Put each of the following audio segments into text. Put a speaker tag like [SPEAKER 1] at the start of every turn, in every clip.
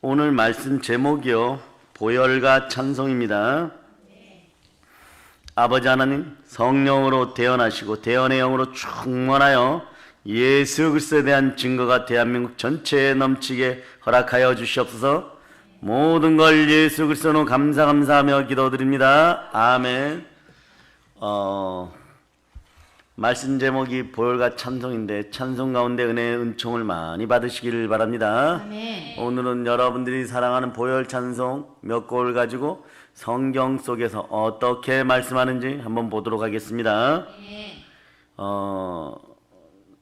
[SPEAKER 1] 오늘 말씀 제목이요, 보혈과 찬송입니다. 아버지 하나님, 성령으로 태어나시고 태연의 영으로 충만하여 예수 그리스도에 대한 증거가 대한민국 전체에 넘치게 허락하여 주시옵소서. 모든 걸 예수 그리스도로 감사하며 기도드립니다. 아멘. 말씀 제목이 보혈과 찬송인데 찬송 가운데 은혜의 은총을 많이 받으시길 바랍니다.
[SPEAKER 2] 아멘.
[SPEAKER 1] 오늘은 여러분들이 사랑하는 보혈 찬송 몇 곡을 가지고 성경 속에서 어떻게 말씀하는지 한번 보도록 하겠습니다.
[SPEAKER 2] 네.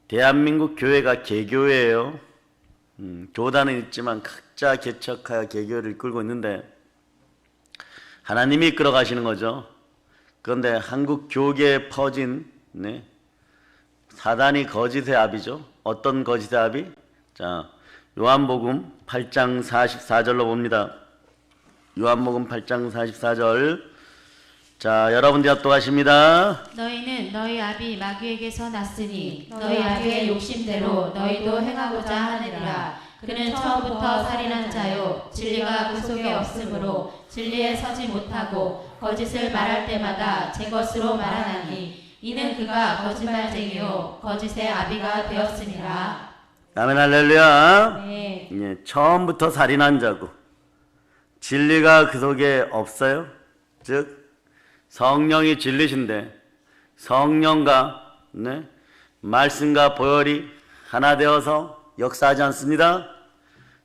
[SPEAKER 1] 대한민국 교회가 개교회예요. 교단은 있지만 각자 개척하여 개교를 이끌고 있는데 하나님이 이끌어 가시는 거죠. 그런데 한국 교계에 퍼진 사단이 거짓의 아비죠. 어떤 거짓의 아비? 자, 요한복음 8장 44절로 봅니다. 요한복음 8장 44절. 자, 여러분들 합독하십니다.
[SPEAKER 2] 너희는 너희 아비 마귀에게서 났으니 너희 아비의 욕심대로 너희도 행하고자 하느니라. 그는 처음부터 살인한 자요 진리가 그 속에 없으므로 진리에 서지 못하고 거짓을 말할 때마다 제 것으로 말하나니 이는 그가 거짓말쟁이요 거짓의 아비가 되었으니라.
[SPEAKER 1] 아멘 할렐루야.
[SPEAKER 2] 네.
[SPEAKER 1] 예, 처음부터 살인한 자고 진리가 그 속에 없어요. 즉 성령이 진리신데 성령과 말씀과 보혈이 하나 되어서 역사하지 않습니다.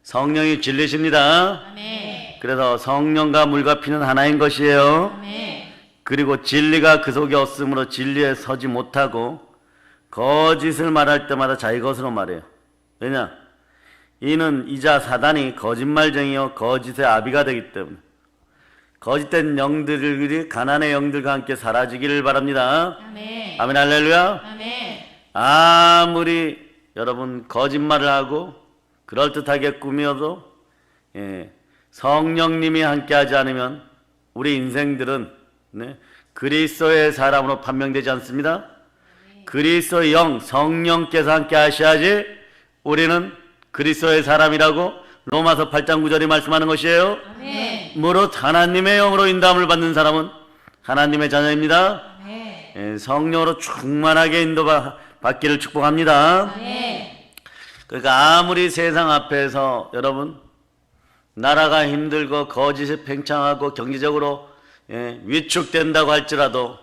[SPEAKER 1] 성령이 진리십니다.
[SPEAKER 2] 아멘.
[SPEAKER 1] 그래서 성령과 물과 피는 하나인 것이에요.
[SPEAKER 2] 아멘.
[SPEAKER 1] 그리고 진리가 그 속에 없으므로 진리에 서지 못하고 거짓을 말할 때마다 자기 것으로 말해요. 왜냐? 이는 이자 사단이 거짓말쟁이요 거짓의 아비가 되기 때문에 거짓된 영들이 가난의 영들과 함께 사라지기를 바랍니다.
[SPEAKER 2] 아멘.
[SPEAKER 1] 아멘 할렐루야.
[SPEAKER 2] 아멘.
[SPEAKER 1] 아무리 여러분 거짓말을 하고 그럴듯하게 꾸며도 성령님이 함께하지 않으면 우리 인생들은 그리스도의 사람으로 판명되지 않습니다. 그리스도의 영 성령께서 함께 하셔야지 우리는 그리스도의 사람이라고 로마서 8장 9절이 말씀하는 것이에요.
[SPEAKER 2] 아멘.
[SPEAKER 1] 무릇 하나님의 영으로 인도함을 받는 사람은 하나님의 자녀입니다.
[SPEAKER 2] 아멘.
[SPEAKER 1] 성령으로 충만하게 인도받기를 축복합니다.
[SPEAKER 2] 아멘.
[SPEAKER 1] 그러니까 아무리 세상 앞에서 여러분 나라가 힘들고 거짓이 팽창하고 경제적으로 위축된다고 할지라도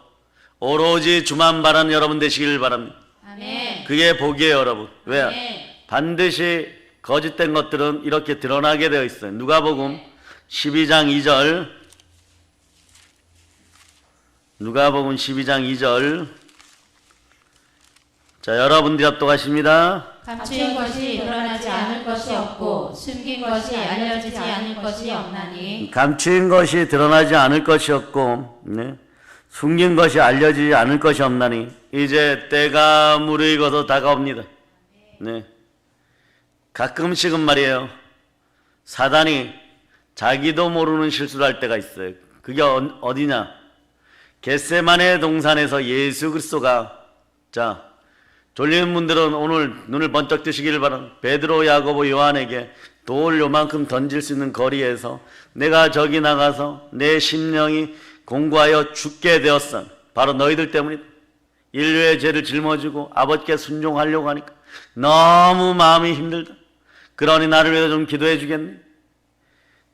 [SPEAKER 1] 오로지 주만 바라는 여러분 되시길 바랍니다.
[SPEAKER 2] 아멘.
[SPEAKER 1] 그게 복이에요, 여러분. 왜?
[SPEAKER 2] 아멘.
[SPEAKER 1] 반드시 거짓된 것들은 이렇게 드러나게 되어 있어요. 누가복음 12장 2절. 누가복음 12장 2절. 자, 여러분들이 합독하십니다.
[SPEAKER 2] 감추인 것이 드러나지 않을 것이 없고 숨긴 것이 알려지지 않을 것이 없나니.
[SPEAKER 1] 감추인 것이 드러나지 않을 것이 없고 숨긴 것이 알려지지 않을 것이 없나니 이제 때가 무르익어서 다가옵니다. 가끔씩은 말이에요, 사단이 자기도 모르는 실수를 할 때가 있어요. 그게 어디냐? 겟세마네 동산에서 예수 그리스도가 졸리는 분들은 오늘 눈을 번쩍 뜨시기를 바랍니다. 베드로, 야고보, 요한에게 돌 요만큼 던질 수 있는 거리에서 내가 저기 나가서 내 심령이 공고하여 죽게 되었어. 바로 너희들 때문이다. 인류의 죄를 짊어지고 아버지께 순종하려고 하니까 너무 마음이 힘들다. 그러니 나를 위해서 좀 기도해 주겠니?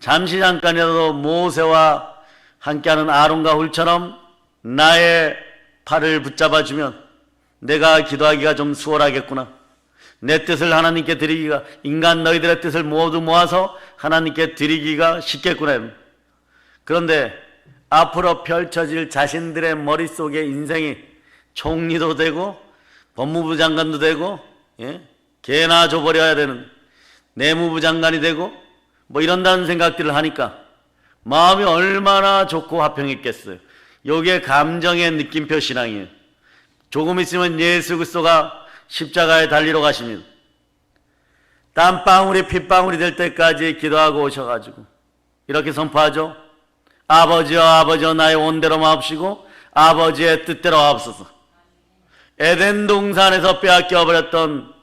[SPEAKER 1] 잠시 잠깐이라도 모세와 함께하는 아론과 훌처럼 나의 팔을 붙잡아 주면 내가 기도하기가 좀 수월하겠구나. 내 뜻을 하나님께 드리기가, 인간 너희들의 뜻을 모두 모아서 하나님께 드리기가 쉽겠구나. 그런데 앞으로 펼쳐질 자신들의 머릿속에 인생이 총리도 되고 법무부 장관도 되고 개나 줘버려야 되는 내무부 장관이 되고 뭐 이런다는 생각들을 하니까 마음이 얼마나 좋고 화평했겠어요. 요게 감정의 느낌표 신앙이에요. 조금 있으면 예수 그리스도가 십자가에 달리러 가십니다. 땀방울이 핏방울이 될 때까지 기도하고 오셔가지고 이렇게 선포하죠. 아버지여 아버지여 나의 온대로 마옵시고 아버지의 뜻대로 하옵소서. 에덴 동산에서 빼앗겨 버렸던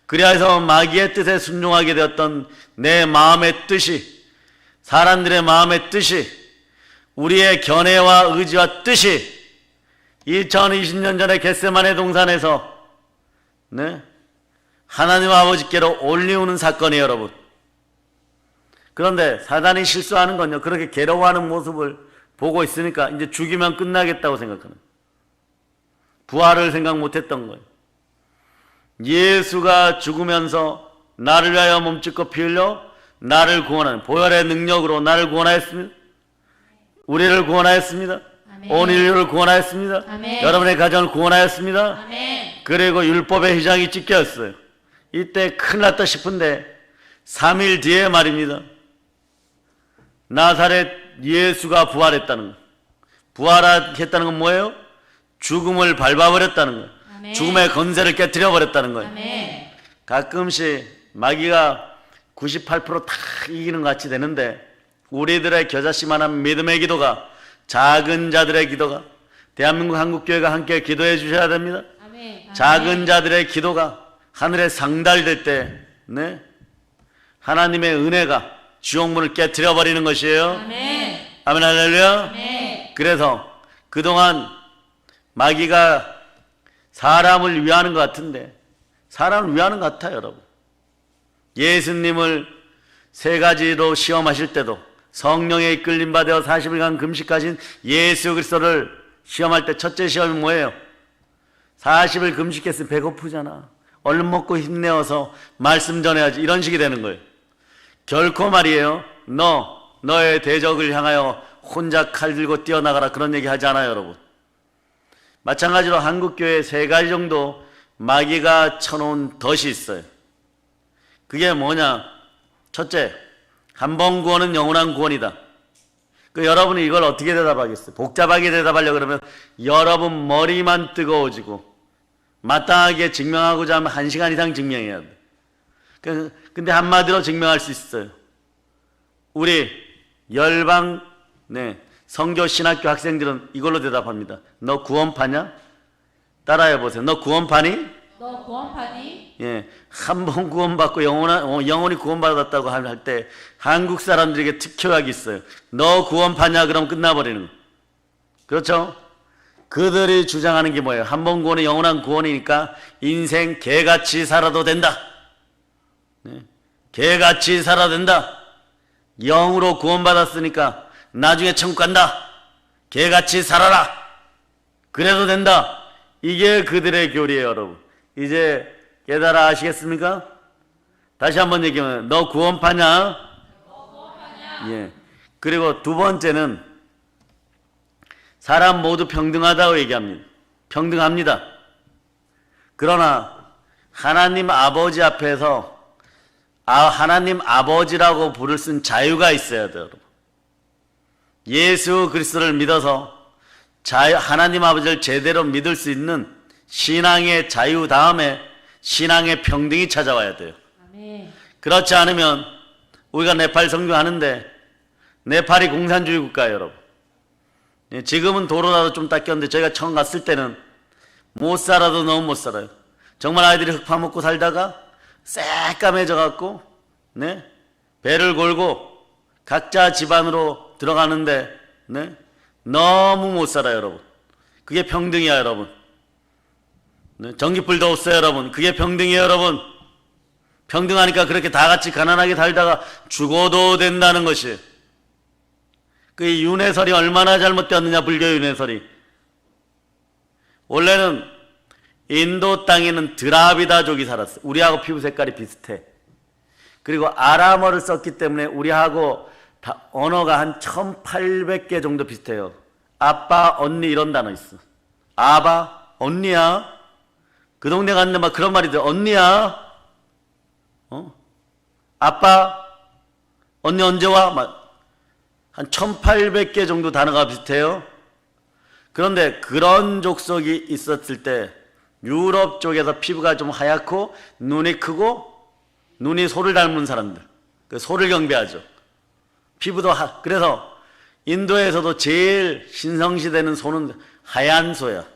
[SPEAKER 1] 그리하여서 마귀의 뜻에 순종하게 되었던 내 마음의 뜻이, 사람들의 마음의 뜻이, 우리의 견해와 의지와 뜻이 2020년 전에 겟세마네 동산에서 하나님 아버지께로 올리우는 사건이에요, 여러분. 그런데 사단이 실수하는 건요, 그렇게 괴로워하는 모습을 보고 있으니까 이제 죽이면 끝나겠다고 생각하는, 부활을 생각 못했던 거예요. 예수가 죽으면서 나를 위하여 몸짓고 피 흘려 나를 구원하는 보혈의 능력으로 나를 구원하였습니다. 우리를 구원하였습니다.
[SPEAKER 2] 아멘.
[SPEAKER 1] 온 인류를 구원하였습니다.
[SPEAKER 2] 아멘.
[SPEAKER 1] 여러분의 가정을 구원하였습니다.
[SPEAKER 2] 아멘.
[SPEAKER 1] 그리고 율법의 휘장이 찢겼어요. 이때 큰일 났다 싶은데 3일 뒤에 말입니다, 나사렛 예수가 부활했다는 거. 부활했다는 건 뭐예요? 죽음을 밟아버렸다는 거예요.
[SPEAKER 2] 아멘.
[SPEAKER 1] 죽음의 건세를 깨뜨려 버렸다는 거예요.
[SPEAKER 2] 아멘.
[SPEAKER 1] 가끔씩 마귀가 98% 다 이기는 것 같이 되는데 우리들의 겨자씨만한 믿음의 기도가, 작은 자들의 기도가, 대한민국 한국교회가 함께 기도해 주셔야 됩니다.
[SPEAKER 2] 아멘.
[SPEAKER 1] 작은 자들의 기도가 하늘에 상달될 때 하나님의 은혜가 지옥문을 깨뜨려 버리는 것이에요.
[SPEAKER 2] 아멘.
[SPEAKER 1] 아멘, 할렐루야.
[SPEAKER 2] 아멘.
[SPEAKER 1] 그래서 그동안 마귀가 사람을 위하는 것 같은데, 사람을 위하는 것 같아요, 여러분. 예수님을 3가지로 시험하실 때도 성령에 이끌림 받아 40일간 금식하신 예수 그리스도를 시험할 때 첫째 시험이 뭐예요? 40일 금식했으면 배고프잖아, 얼른 먹고 힘내어서 말씀 전해야지, 이런 식이 되는 거예요. 결코 말이에요, 너의 대적을 향하여 혼자 칼 들고 뛰어나가라, 그런 얘기 하지 않아요, 여러분. 마찬가지로 한국교회에 3가지 정도 마귀가 쳐놓은 덫이 있어요. 그게 뭐냐? 첫째, 한 번 구원은 영원한 구원이다. 여러분이 이걸 어떻게 대답하겠어요? 복잡하게 대답하려고 그러면 여러분 머리만 뜨거워지고 마땅하게 증명하고자 하면 1시간 이상 증명해야 돼. 근데 한마디로 증명할 수 있어요. 우리 열방 성교 신학교 학생들은 이걸로 대답합니다. 너 구원파냐? 따라해 보세요. 너 구원파니?
[SPEAKER 2] 너 구원파니?
[SPEAKER 1] 예, 한 번 구원받고 영원히 구원받았다고 할 때 한국 사람들에게 특효약이 있어요. 너 구원파냐? 그럼 끝나버리는 거. 그렇죠? 그들이 주장하는 게 뭐예요? 한 번 구원이 영원한 구원이니까 인생 개같이 살아도 된다. 개같이 살아도 된다. 영으로 구원받았으니까 나중에 천국 간다. 개같이 살아라. 그래도 된다. 이게 그들의 교리예요, 여러분. 이제 깨달아 아시겠습니까? 다시 한번 얘기하면 너 구원파냐? 예. 그리고 두 번째는 사람 모두 평등하다고 얘기합니다. 평등합니다. 그러나 하나님 아버지 앞에서 하나님 아버지라고 부를 수 있는 자유가 있어야 돼요, 여러분. 예수 그리스도를 믿어서 하나님 아버지를 제대로 믿을 수 있는 신앙의 자유 다음에 신앙의 평등이 찾아와야 돼요.
[SPEAKER 2] 아멘.
[SPEAKER 1] 그렇지 않으면 우리가 네팔 선교하는데 네팔이 공산주의 국가예요, 여러분. 지금은 도로라도 좀 닦였는데 저희가 처음 갔을 때는 못 살아도 너무 못 살아요. 정말 아이들이 흙 파먹고 살다가 새까매져 갖고 배를 골고 각자 집안으로 들어가는데 너무 못 살아요, 여러분. 그게 평등이야, 여러분. 전기불도 없어요, 여러분. 그게 평등이에요, 여러분. 평등하니까 그렇게 다 같이 가난하게 살다가 죽어도 된다는 것이. 그 윤회설이 얼마나 잘못되었느냐, 불교 윤회설이. 원래는 인도 땅에는 드라비다족이 살았어요. 우리하고 피부 색깔이 비슷해. 그리고 아람어를 썼기 때문에 우리하고 언어가 한 1800개 정도 비슷해요. 아빠, 언니 이런 단어 있어. 아바, 언니야. 그 동네 갔는데 막 그런 말이 들어. 언니야. 아빠, 언니 언제 와? 막 한 1800개 정도 단어가 비슷해요. 그런데 그런 족속이 있었을 때 유럽 쪽에서 피부가 좀 하얗고 눈이 크고 눈이 소를 닮은 사람들, 그 소를 경배하죠. 피부도 그래서 인도에서도 제일 신성시되는 소는 하얀 소야.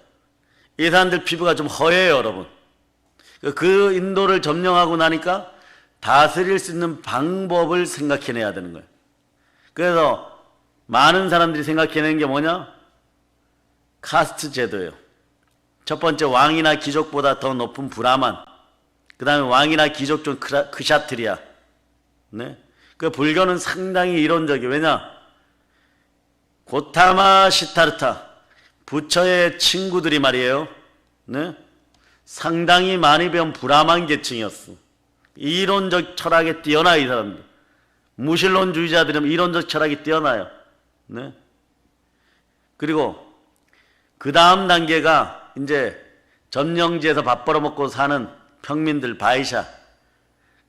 [SPEAKER 1] 이 사람들 피부가 좀 허해요, 여러분. 그 인도를 점령하고 나니까 다스릴 수 있는 방법을 생각해내야 되는 거예요. 그래서 많은 사람들이 생각해내는 게 뭐냐? 카스트 제도예요. 첫 번째, 왕이나 귀족보다 더 높은 브라만, 그 다음에 왕이나 귀족 중 크샤트리아. 네? 그 불교는 상당히 이론적이에요. 왜냐? 고타마 시타르타, 부처의 친구들이 말이에요. 네? 상당히 많이 배운 브라만 계층이었어. 이론적 철학에 뛰어나, 이 사람들. 무신론주의자들은 이론적 철학이 뛰어나요. 네? 그리고 그 다음 단계가 이제 점령지에서 밥 벌어먹고 사는 평민들, 바이샤.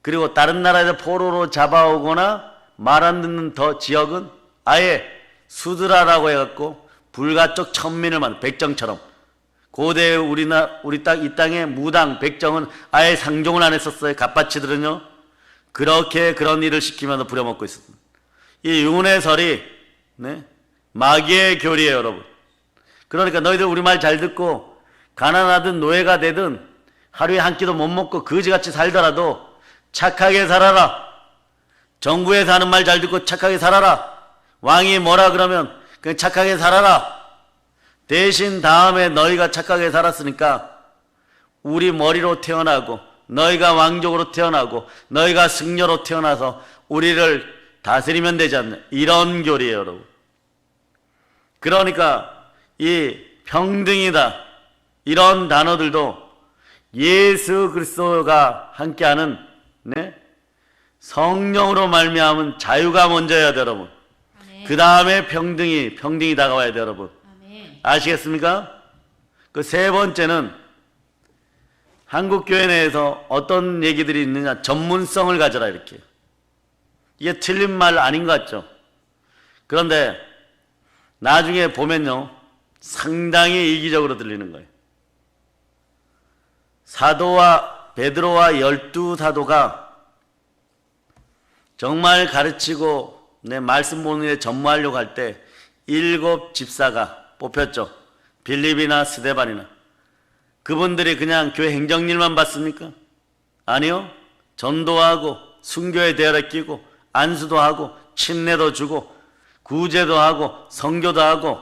[SPEAKER 1] 그리고 다른 나라에서 포로로 잡아오거나 말 안 듣는 더 지역은 아예 수드라라고 해갖고 불가쪽 천민을 만든, 백정처럼. 고대 우리 이 땅의 무당, 백정은 아예 상종을 안 했었어요. 갓바치들은요. 그렇게 그런 일을 시키면서 부려먹고 있었습니다. 이 윤회설이, 네? 마귀의 교리예요, 여러분. 그러니까 너희들 우리 말 잘 듣고 가난하든 노예가 되든 하루에 한 끼도 못 먹고 거지같이 살더라도 착하게 살아라. 정부에서 하는 말 잘 듣고 착하게 살아라. 왕이 뭐라 그러면 그냥 착하게 살아라. 대신 다음에 너희가 착하게 살았으니까 우리 머리로 태어나고 너희가 왕족으로 태어나고 너희가 승려로 태어나서 우리를 다스리면 되지 않나. 이런 교리예요, 여러분. 그러니까 이 평등이다, 이런 단어들도 예수 그리스도가 함께하는, 네? 성령으로 말미암은 자유가 먼저여야 돼, 여러분. 그 다음에 평등이 다가와야 돼, 여러분.
[SPEAKER 2] 아멘.
[SPEAKER 1] 아시겠습니까? 그 세 번째는 한국교회 내에서 어떤 얘기들이 있느냐, 전문성을 가져라, 이렇게. 이게 틀린 말 아닌 것 같죠? 그런데 나중에 보면요, 상당히 이기적으로 들리는 거예요. 사도와 베드로와 12사도가 정말 가르치고 내 말씀 보는 데 전무하려고 할 때 7 집사가 뽑혔죠. 빌립이나 스데반이나. 그분들이 그냥 교회 행정일만 봤습니까? 아니요. 전도하고 순교의 대열에 끼고 안수도 하고 침례도 주고 구제도 하고 선교도 하고,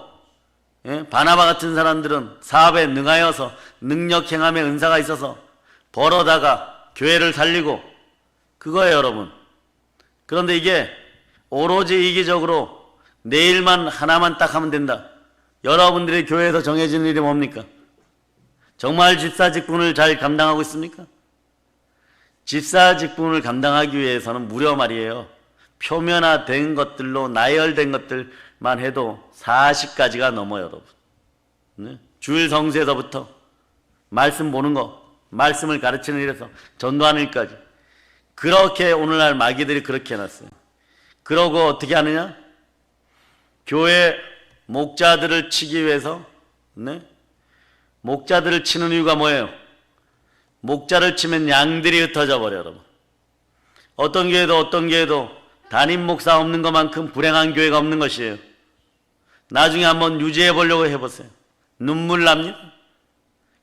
[SPEAKER 1] 예? 바나바 같은 사람들은 사업에 능하여서 능력 행함의 은사가 있어서 벌어다가 교회를 살리고, 그거예요, 여러분. 그런데 이게 오로지 이기적으로 내 일만 하나만 딱 하면 된다. 여러분들이 교회에서 정해진 일이 뭡니까? 정말 집사 직분을 잘 감당하고 있습니까? 집사 직분을 감당하기 위해서는 무려 말이에요, 표면화된 것들로 나열된 것들만 해도 40가지가 넘어요, 여러분. 네? 주일 성수에서부터 말씀 보는 거, 말씀을 가르치는 일에서 전도하는 일까지. 그렇게 오늘날 마귀들이 그렇게 해놨어요. 그러고 어떻게 하느냐? 교회 목자들을 치기 위해서, 네? 목자들을 치는 이유가 뭐예요? 목자를 치면 양들이 흩어져 버려, 여러분. 어떤 교회도 담임 목사 없는 것만큼 불행한 교회가 없는 것이에요. 나중에 한번 유지해 보려고 해보세요. 눈물 납니다.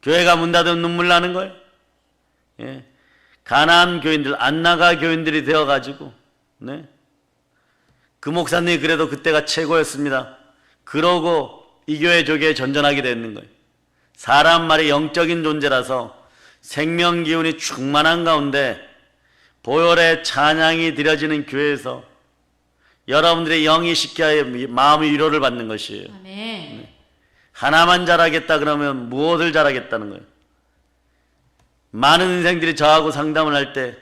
[SPEAKER 1] 교회가 문 닫으면 눈물 나는 거예요. 예. 가난한 교인들, 안나가 교인들이 되어가지고, 네? 그 목사님이 그래도 그때가 최고였습니다. 그러고 이 교회 저 교회 전전하게 되는 거예요. 사람 말이 영적인 존재라서 생명 기운이 충만한 가운데 보혈의 찬양이 드려지는 교회에서 여러분들의 영이 식혀야 마음의 위로를 받는 것이에요.
[SPEAKER 2] 아멘.
[SPEAKER 1] 하나만 잘하겠다 그러면 무엇을 잘하겠다는 거예요. 많은 인생들이 저하고 상담을 할 때,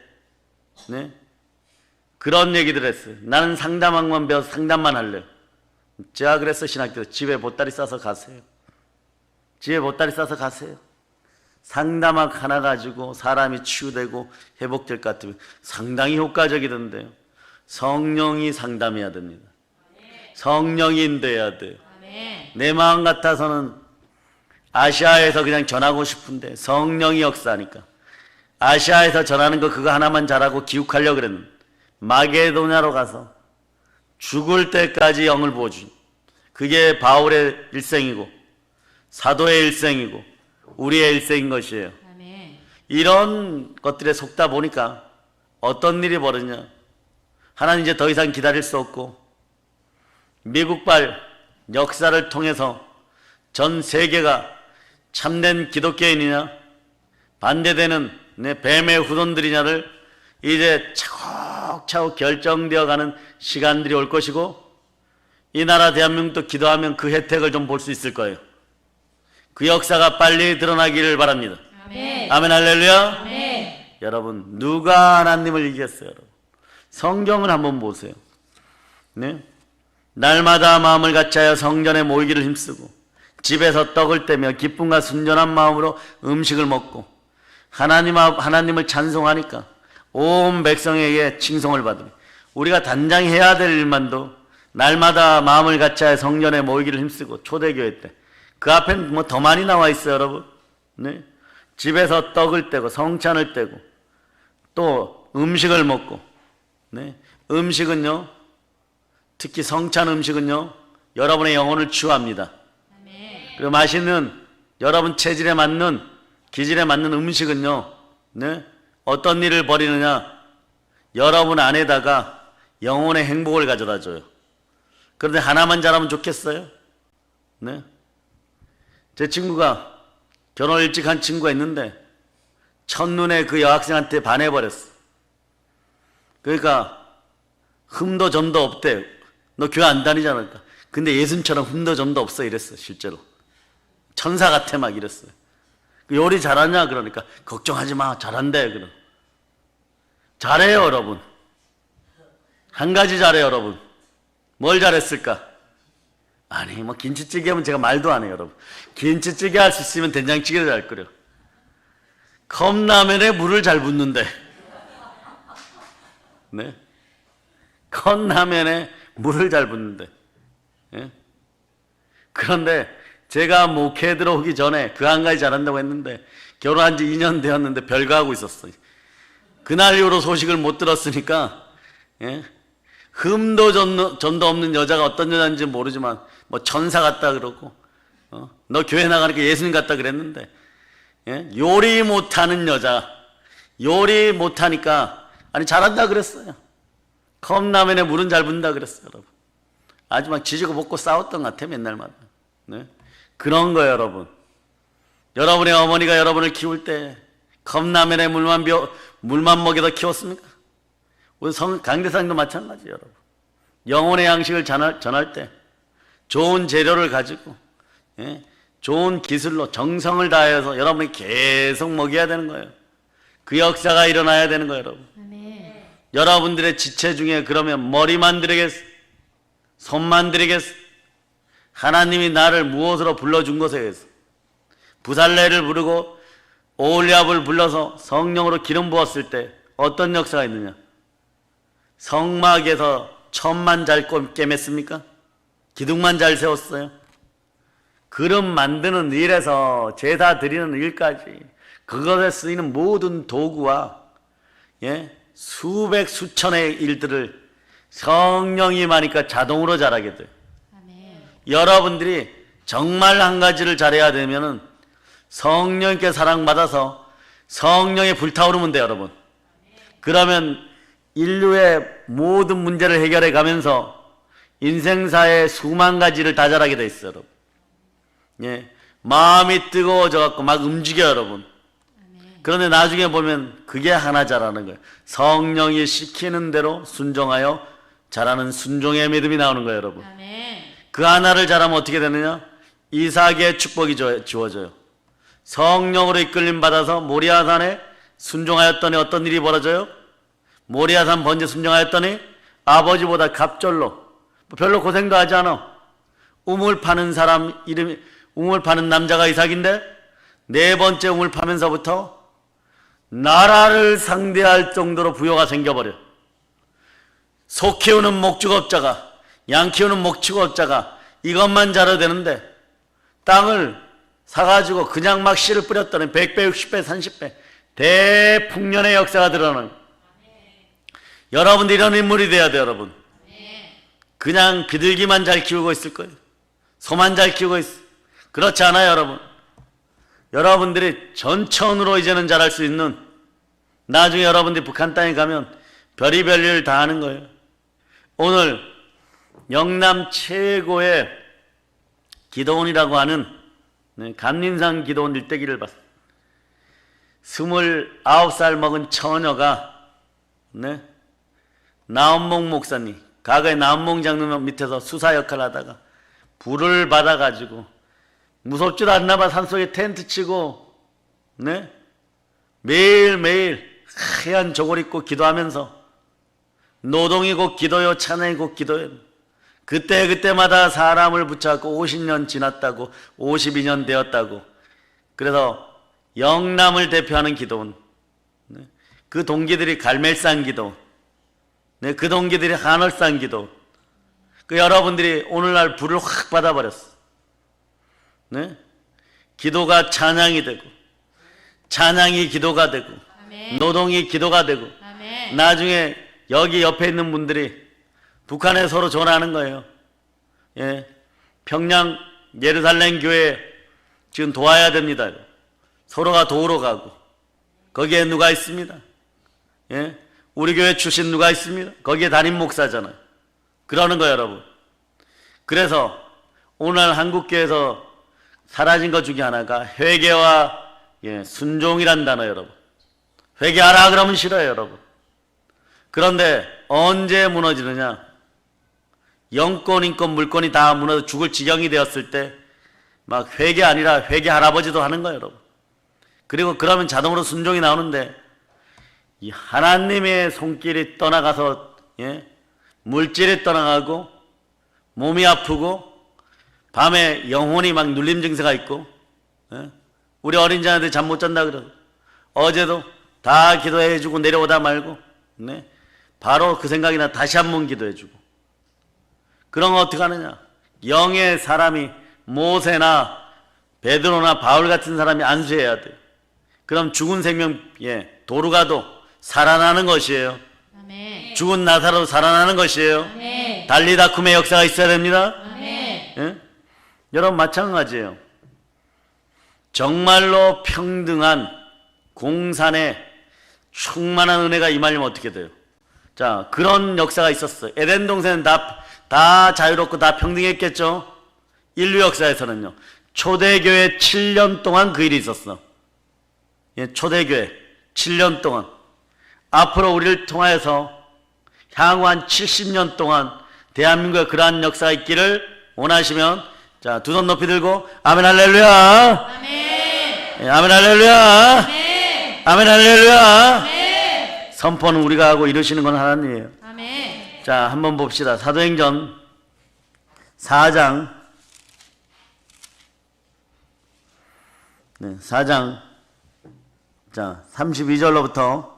[SPEAKER 1] 네? 그런 얘기들 했어요. 나는 상담학만 배워서 상담만 할래요. 제가 그랬어, 신학교. 집에 보따리 싸서 가세요. 집에 보따리 싸서 가세요. 상담학 하나 가지고 사람이 치유되고 회복될 것 같으면 상당히 효과적이던데요. 성령이 상담해야 됩니다. 성령이 인도해야 돼요. 내 마음 같아서는 아시아에서 그냥 전하고 싶은데 성령이 역사하니까 아시아에서 전하는 거 그거 하나만 잘하고 기욱하려고 그랬는데 마게도냐로 가서 죽을 때까지 영을 부어준, 그게 바울의 일생이고 사도의 일생이고 우리의 일생인 것이에요.
[SPEAKER 2] 아멘.
[SPEAKER 1] 이런 것들에 속다 보니까 어떤 일이 벌어지냐. 하나님 이제 더 이상 기다릴 수 없고 미국발 역사를 통해서 전 세계가 참된 기독교인이냐 반대되는 뱀의 후손들이냐를 이제 차곡차곡 결정되어 가는 시간들이 올 것이고, 이 나라 대한민국도 기도하면 그 혜택을 좀 볼 수 있을 거예요. 그 역사가 빨리 드러나기를 바랍니다.
[SPEAKER 2] 아멘.
[SPEAKER 1] 아멘 할렐루야.
[SPEAKER 2] 아멘.
[SPEAKER 1] 여러분 누가 하나님을 이겼어요? 여러분 성경을 한번 보세요. 네? 날마다 마음을 같이하여 성전에 모이기를 힘쓰고 집에서 떡을 떼며 기쁨과 순전한 마음으로 음식을 먹고 하나님을 찬송하니까 온 백성에게 칭송을 받으며, 우리가 단장 해야 될 일만도 날마다 마음을 같이하여 성전에 모이기를 힘쓰고, 초대교회 때 그 앞엔 뭐 더 많이 나와 있어요, 여러분. 네? 집에서 떡을 떼고 성찬을 떼고 또 음식을 먹고, 네? 음식은요, 특히 성찬 음식은요, 여러분의 영혼을 치유합니다. 그리고 맛있는 여러분 체질에 맞는 기질에 맞는 음식은요, 네? 어떤 일을 벌이느냐, 여러분 안에다가 영혼의 행복을 가져다 줘요. 그런데 하나만 잘하면 좋겠어요? 네? 제 친구가 결혼 일찍 한 친구가 있는데 첫눈에 그 여학생한테 반해버렸어. 그러니까 흠도 점도 없대. 너 교회 안 다니잖아. 그러니까. 근데 예수님처럼 흠도 점도 없어 이랬어. 실제로 천사 같아 막 이랬어요. 요리 잘하냐 그러니까 걱정하지 마 잘한대. 그럼 잘해요 여러분. 한 가지 잘해요 여러분. 뭘 잘했을까? 아니 뭐 김치찌개 하면 제가 말도 안 해요 여러분. 김치찌개 할 수 있으면 된장찌개를 잘 끓여. 컵라면에 물을 잘 붓는데, 네? 컵라면에 물을 잘 붓는데, 예? 그런데 제가 목회 들어오기 전에 그 한 가지 잘한다고 했는데 결혼한 지 2년 되었는데 별거하고 있었어요. 그날 이후로 소식을 못 들었으니까, 예? 흠도 전도 없는 여자가 어떤 여자인지 모르지만 뭐 천사 같다 그러고, 너 교회 나가니까 예수님 같다 그랬는데, 예? 요리 못하는 여자, 요리 못하니까 아니 잘한다 그랬어요. 컵라면에 물은 잘 붓는다 그랬어요 여러분. 아주 막 지지고 볶고 싸웠던 것 같아요 맨날마다. 네? 그런 거예요 여러분. 여러분의 어머니가 여러분을 키울 때 컵라면에 물만 먹여서 키웠습니까? 우리 강대상도 마찬가지예요 여러분. 영혼의 양식을 전할 때 좋은 재료를 가지고, 예? 좋은 기술로 정성을 다해서 여러분이 계속 먹여야 되는 거예요. 그 역사가 일어나야 되는 거예요 여러분.
[SPEAKER 2] 아멘.
[SPEAKER 1] 여러분들의 지체 중에 그러면 머리만 드리겠어? 손만 드리겠어? 하나님이 나를 무엇으로 불러준 것에 의해서 부살레를 부르고 오홀리압을 불러서 성령으로 기름 부었을 때 어떤 역사가 있느냐? 성막에서 천만 잘 꿰맸습니까? 기둥만 잘 세웠어요? 그릇 만드는 일에서 제사 드리는 일까지 그것에 쓰이는 모든 도구와, 예? 수백 수천의 일들을 성령이 임하니까 자동으로 잘하게 돼요.
[SPEAKER 2] 아멘.
[SPEAKER 1] 여러분들이 정말 한 가지를 잘해야 되면은 성령께 사랑받아서 성령에 불타오르면 돼요 여러분. 그러면 인류의 모든 문제를 해결해 가면서 인생사의 수만 가지를 다 잘하게 돼 있어요 여러분. 예, 마음이 뜨거워져 갖고 막 움직여요 여러분. 그런데 나중에 보면 그게 하나 잘하는 거예요. 성령이 시키는 대로 순종하여 잘하는 순종의 믿음이 나오는 거예요 여러분.
[SPEAKER 2] 아멘.
[SPEAKER 1] 그 하나를 잘하면 어떻게 되느냐? 이삭의 축복이 주어져요. 성령으로 이끌림 받아서 모리아산에 순종하였더니 어떤 일이 벌어져요? 모리아산 번제 순종하였더니 아버지보다 갑절로, 별로 고생도 하지 않아. 우물 파는 사람 이름이, 우물 파는 남자가 이삭인데 네 번째 우물 파면서부터 나라를 상대할 정도로 부여가 생겨버려. 소 키우는 목축업자가, 양 키우는 목축업자가 이것만 잘해도 되는데 땅을 사가지고 그냥 막 씨를 뿌렸더니 100배, 60배, 30배 대풍년의 역사가 드러나는. 여러분들 이런 인물이 돼야 돼요 여러분. 그냥 비둘기만 잘 키우고 있을 거예요. 소만 잘 키우고 있어. 그렇지 않아요 여러분. 여러분들이 전천후로 이제는 잘할 수 있는, 나중에 여러분들이 북한 땅에 가면 별의별 일을 다 하는 거예요. 오늘 영남 최고의 기도원이라고 하는 감림산 기도원 일대기를 봤어요. 29살 먹은 처녀가 나엄몽 목사님, 과거에 나엄몽 장로님 밑에서 수사 역할을 하다가 불을 받아가지고 무섭지도 않나 봐. 산속에 텐트 치고 매일매일 하얀 저고리 입고 기도하면서 노동이고 기도요, 찬양이고 기도요. 그때마다 사람을 붙잡고 50년 지났다고, 52년 되었다고. 그래서 영남을 대표하는 기도원, 그 동기들이 갈멜산 기도, 그 동기들이 한월산 기도. 그 여러분들이 오늘날 불을 확 받아버렸어. 기도가 찬양이 되고, 찬양이 기도가 되고,
[SPEAKER 2] 아멘.
[SPEAKER 1] 노동이 기도가 되고,
[SPEAKER 2] 아멘.
[SPEAKER 1] 나중에 여기 옆에 있는 분들이 북한에 서로 전화하는 거예요. 예, 평양 예루살렘 교회 지금 도와야 됩니다. 서로가 도우러 가고, 거기에 누가 있습니다? 예, 우리 교회 출신 누가 있습니다? 거기에 담임 목사잖아요. 그러는 거예요, 여러분. 그래서 오늘 한국교회에서 사라진 것 중에 하나가 회개와 순종이란 단어, 여러분. 회개하라 그러면 싫어요, 여러분. 그런데 언제 무너지느냐? 영권, 인권, 물권이 다 무너져 죽을 지경이 되었을 때 막 회개 아니라 회개 할아버지도 하는 거예요, 여러분. 그리고 그러면 자동으로 순종이 나오는데, 이 하나님의 손길이 떠나가서 물질이 떠나가고 몸이 아프고 밤에 영혼이 막 눌림 증세가 있고, 우리 어린 자녀들 잠 못 잔다 그러고, 어제도 다 기도해 주고 내려오다 말고 바로 그 생각이 나 다시 한번 기도해 주고. 그러면 어떻게 하느냐? 영의 사람이 모세나 베드로나 바울 같은 사람이 안수해야 돼요. 그럼 죽은 생명 도루가도 살아나는 것이에요.
[SPEAKER 2] 아멘.
[SPEAKER 1] 죽은 나사로 살아나는 것이에요.
[SPEAKER 2] 아멘.
[SPEAKER 1] 달리다쿰의 역사가 있어야 됩니다.
[SPEAKER 2] 아멘.
[SPEAKER 1] 여러분 마찬가지예요. 정말로 평등한 공산에 충만한 은혜가 임하려면 어떻게 돼요? 자, 그런 역사가 있었어요. 에덴 동산은 다 자유롭고 다 평등했겠죠? 인류 역사에서는요. 초대교회 7년 동안 그 일이 있었어. 초대교회 7년 동안. 앞으로 우리를 통하여서 향후 한 70년 동안 대한민국에 그러한 역사가 있기를 원하시면, 자, 두 손 높이 들고 아멘 할렐루야.
[SPEAKER 2] 아멘.
[SPEAKER 1] 아멘 할렐루야.
[SPEAKER 2] 아멘.
[SPEAKER 1] 아멘 할렐루야.
[SPEAKER 2] 아멘.
[SPEAKER 1] 선포는 우리가 하고 이루시는 건 하나님이에요.
[SPEAKER 2] 아멘.
[SPEAKER 1] 자, 한번 봅시다. 사도행전 4장 4장 자 32절로부터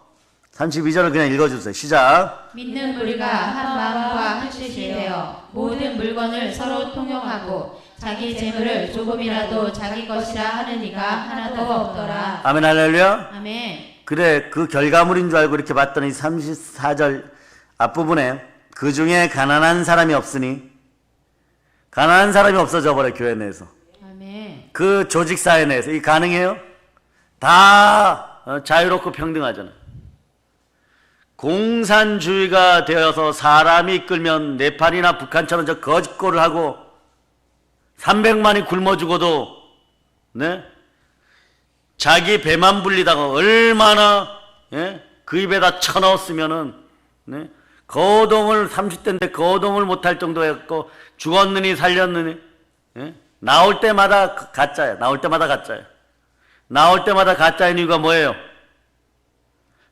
[SPEAKER 1] 32절을 그냥 읽어주세요. 시작.
[SPEAKER 2] 믿는 우리가 한 마음과 한 뜻이 되어 모든 물건을 서로 통용하고 자기 재물을 조금이라도 자기 것이라 하는 이가 하나도 없더라.
[SPEAKER 1] 아멘 할렐루야.
[SPEAKER 2] 아멘.
[SPEAKER 1] 그래, 그 결과물인 줄 알고 이렇게 봤더니 34절 앞부분에 그 중에 가난한 사람이 없으니, 가난한 사람이 없어져 버려. 교회 내에서,
[SPEAKER 2] 아멘.
[SPEAKER 1] 그 조직사회 내에서. 이 가능해요? 다 자유롭고 평등하잖아. 공산주의가 되어서 사람이 이끌면 네팔이나 북한처럼 저 거짓골을 하고 300만이 굶어 죽어도 자기 배만 불리다가 얼마나 그 입에다 쳐넣었으면은 거동을 30대인데 거동을 못할 정도였고, 죽었느니 살렸느니 나올 때마다 가짜야. 나올 때마다 가짜야. 나올 때마다 가짜인 이유가 뭐예요?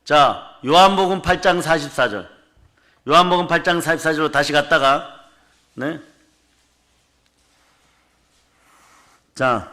[SPEAKER 1] 자, 요한복음 8장 44절. 요한복음 8장 44절로 다시 갔다가 자,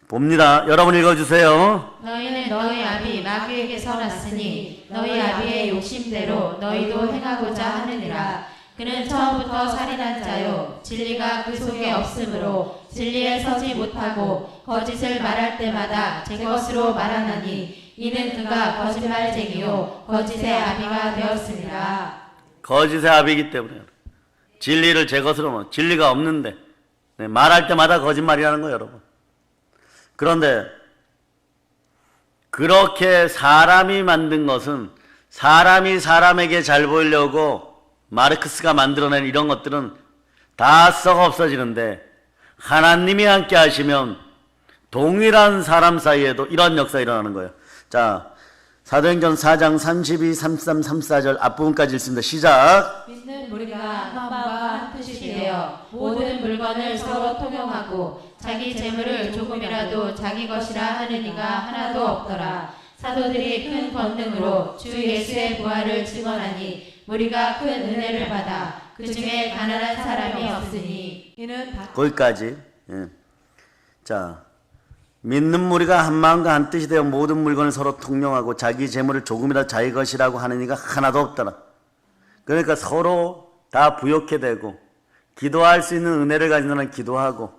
[SPEAKER 1] 봅니다. 여러분 읽어주세요.
[SPEAKER 2] 너희는 너희 아비 마귀에게서 났으니 너희 아비의 욕심대로 너희도 행하고자 하느니라. 그는 처음부터 살인한 자요 진리가 그 속에 없으므로 진리에 서지 못하고 거짓을 말할 때마다 제 것으로 말하나니 이는 그가 거짓말쟁이요 거짓의 아비가 되었습니다.
[SPEAKER 1] 거짓의 아비이기 때문에 진리를 제 것으로, 진리가 없는데 말할 때마다 거짓말이라는 거예요, 여러분. 그런데 그렇게 사람이 만든 것은 사람이 사람에게 잘 보이려고 마르크스가 만들어낸 이런 것들은 다 썩어 없어지는데 하나님이 함께 하시면 동일한 사람 사이에도 이런 역사가 일어나는 거예요. 자, 사도행전 4장 32, 33, 34절 앞부분까지 읽습니다. 시작.
[SPEAKER 2] 믿는 우리가 한 마음과 한 뜻이 되어 모든 물건을 서로 통용하고 자기 재물을 조금이라도 자기 것이라 하는 이가 하나도 없더라. 사도들이 큰 권능으로 주 예수의 부활을 증언하니 우리가 큰 은혜를 받아 그 중에 가난한 사람이 없으니 이는
[SPEAKER 1] 거기까지. 예. 자, 믿는 우리가 한 마음과 한 뜻이 되어 모든 물건을 서로 통용하고 자기 재물을 조금이라도 자기 것이라고 하는 이가 하나도 없더라. 그러니까 서로 다 부욕해 되고 기도할 수 있는 은혜를 가진 사람은 기도하고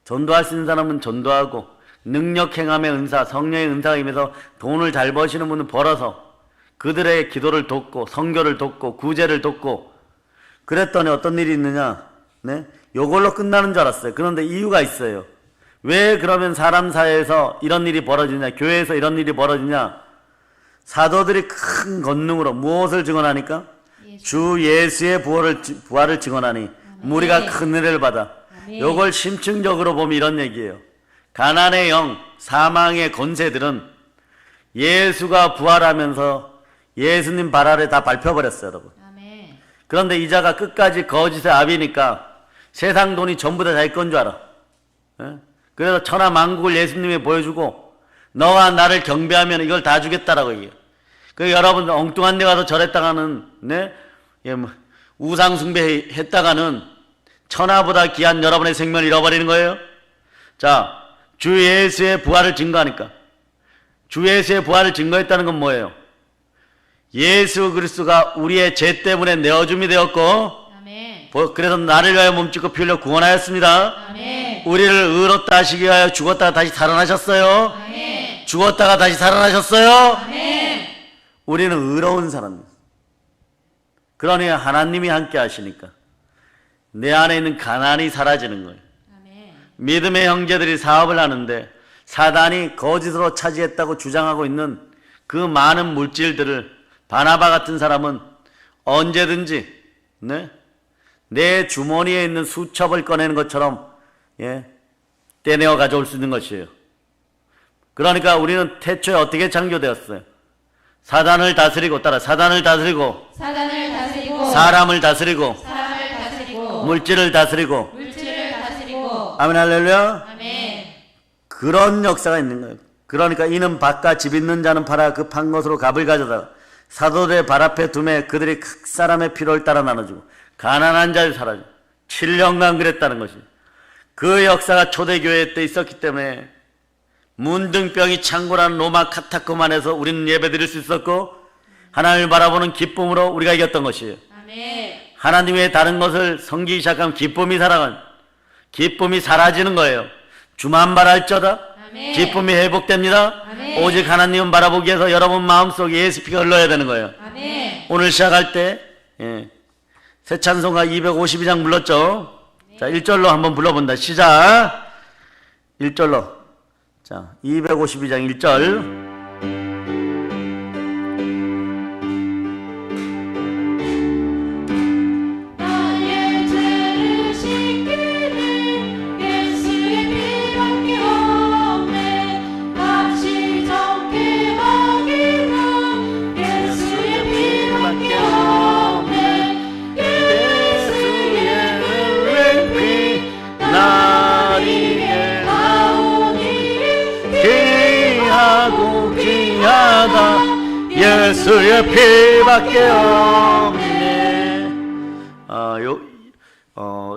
[SPEAKER 1] 전도할 수 있는 사람은 전도하고 능력 행함의 은사, 성령의 은사가 임해서 돈을 잘 버시는 분은 벌어서 그들의 기도를 돕고 선교를 돕고 구제를 돕고 그랬더니 어떤 일이 있느냐? 네? 요걸로 끝나는 줄 알았어요. 그런데 이유가 있어요. 왜 그러면 사람 사이에서 이런 일이 벌어지냐? 교회에서 이런 일이 벌어지냐? 사도들이 큰 권능으로 무엇을 증언하니까? 주 예수의 부활을 증언하니 우리가 큰 은혜를 받아. 요걸 심층적으로 보면 이런 얘기예요. 가난의 영, 사망의 권세들은 예수가 부활하면서 예수님 발 아래 다 밟혀버렸어요, 여러분.
[SPEAKER 2] 아멘.
[SPEAKER 1] 그런데 이자가 끝까지 거짓의 압이니까 세상 돈이 전부 다 자기 건 줄 알아. 예? 그래서 천하 만국을 예수님이 보여주고 너가 나를 경배하면 이걸 다 주겠다라고 얘기해요. 그 여러분 엉뚱한 데 가서 절했다가는 네? 예, 뭐, 우상 숭배했다가는 천하보다 귀한 여러분의 생명을 잃어버리는 거예요. 자, 주 예수의 부활을 증거하니까 주 예수의 부활을 증거했다는 건 뭐예요? 예수 그리스도가 우리의 죄 때문에 내어줌이 되었고
[SPEAKER 2] 아멘.
[SPEAKER 1] 그래서 나를 위하여 몸짓고 피 흘려 구원하였습니다.
[SPEAKER 2] 아멘.
[SPEAKER 1] 우리를 의롭다 하시기 위하여 죽었다가 다시 살아나셨어요.
[SPEAKER 2] 아멘.
[SPEAKER 1] 죽었다가 다시 살아나셨어요.
[SPEAKER 2] 아멘.
[SPEAKER 1] 우리는 의로운 사람입니다. 그러니 하나님이 함께 하시니까 내 안에 있는 가난이 사라지는 거예요.
[SPEAKER 2] 아멘.
[SPEAKER 1] 믿음의 형제들이 사업을 하는데 사단이 거짓으로 차지했다고 주장하고 있는 그 많은 물질들을 바나바 같은 사람은 언제든지 네? 내 주머니에 있는 수첩을 꺼내는 것처럼 예? 떼내어 가져올 수 있는 것이에요. 그러니까 우리는 태초에 어떻게 창조되었어요? 사단을 다스리고 사단을 다스리고
[SPEAKER 2] 사단을 다스리고
[SPEAKER 1] 사람을 다스리고
[SPEAKER 2] 사람을 다스리고
[SPEAKER 1] 물질을 다스리고
[SPEAKER 2] 물질을 다스리고
[SPEAKER 1] 아멘 할렐루야.
[SPEAKER 2] 아멘.
[SPEAKER 1] 그런 역사가 있는 거예요. 그러니까 이는 밭과 집 있는 자는 팔아 그 판 것으로 값을 가져다가 사도들의 발 앞에 두매 그들이 각 사람의 필요를 따라 나눠주고 가난한 자를 사라지고 7년간 그랬다는 것이 그 역사가 초대교회 때 있었기 때문에 문둥병이 창고라는 로마 카타콤 안에서 우리는 예배 드릴 수 있었고 하나님을 바라보는 기쁨으로 우리가 이겼던 것이에요.
[SPEAKER 2] 아멘.
[SPEAKER 1] 하나님 외에 다른 것을 섬기기 시작하면 기쁨이 사라지는 거예요. 주만 바랄저다
[SPEAKER 2] 아멘.
[SPEAKER 1] 기쁨이 회복됩니다.
[SPEAKER 2] 아멘.
[SPEAKER 1] 오직 하나님은 바라보기 위해서 여러분 마음속에 예수 피가 흘러야 되는 거예요.
[SPEAKER 2] 아멘.
[SPEAKER 1] 오늘 시작할 때 새 찬송가 252장 불렀죠. 자, 1절로 한번 불러본다. 시작. 1절로. 자, 252장 1절.
[SPEAKER 2] 나의 죄를 씻기는 예수의 피밖에 없네. 값이 적게 하기는 예수의 피밖에 없네. 예수의 은혜피
[SPEAKER 1] 나리에
[SPEAKER 2] 나오니
[SPEAKER 1] 귀하고 귀하다 예수의 피밖에 없네.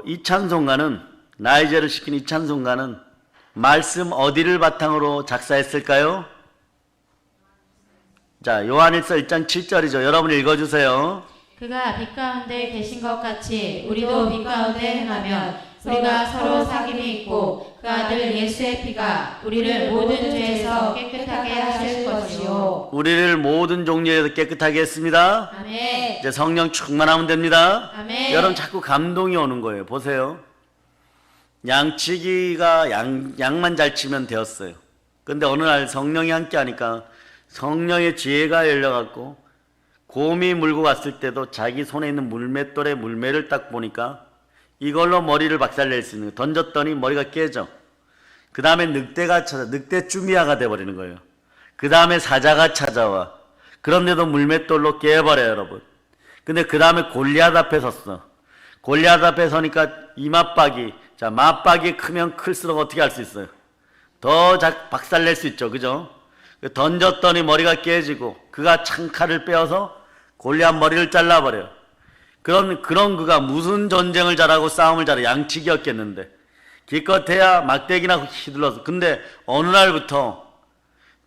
[SPEAKER 1] 이 찬송가는 나의 죄를 씻긴 이 찬송가는 말씀 어디를 바탕으로 작사했을까요? 자, 요한일서 1장 7절이죠. 여러분 읽어주세요.
[SPEAKER 2] 그가 빛 가운데 계신 것 같이 우리도 빛 가운데 행하면 우리가 서로 사귐이 있고 그 아들 예수의 피가 우리를 모든 죄에서 깨끗하게 하실 것이요.
[SPEAKER 1] 우리를 모든 종류에서 깨끗하게 했습니다.
[SPEAKER 2] 아멘.
[SPEAKER 1] 이제 성령 충만하면 됩니다.
[SPEAKER 2] 아멘.
[SPEAKER 1] 여러분 자꾸 감동이 오는 거예요. 보세요. 양치기가 양만 잘 치면 되었어요. 근데 어느 날 성령이 함께 하니까 성령의 지혜가 열려갖고 곰이 물고 갔을 때도 자기 손에 있는 물맷돌에 물매를 딱 보니까 이걸로 머리를 박살낼 수 있는 거예요. 던졌더니 머리가 깨져. 그 다음에 늑대가 늑대 쭈미야가 돼버리는 거예요. 그 다음에 사자가 찾아와. 그런데도 물맷돌로 깨버려요, 여러분. 근데 그 다음에 골리앗 앞에 섰어. 골리앗 앞에 서니까 이맛박이, 자, 맞박이 크면 클수록 어떻게 할 수 있어요? 더 박살낼 수 있죠, 그죠? 던졌더니 머리가 깨지고 그가 창칼을 빼어서 골리앗 머리를 잘라버려요. 그런 그가 무슨 전쟁을 잘하고 싸움을 잘해? 양치기였겠는데 기껏해야 막대기나 휘둘러서. 근데 어느 날부터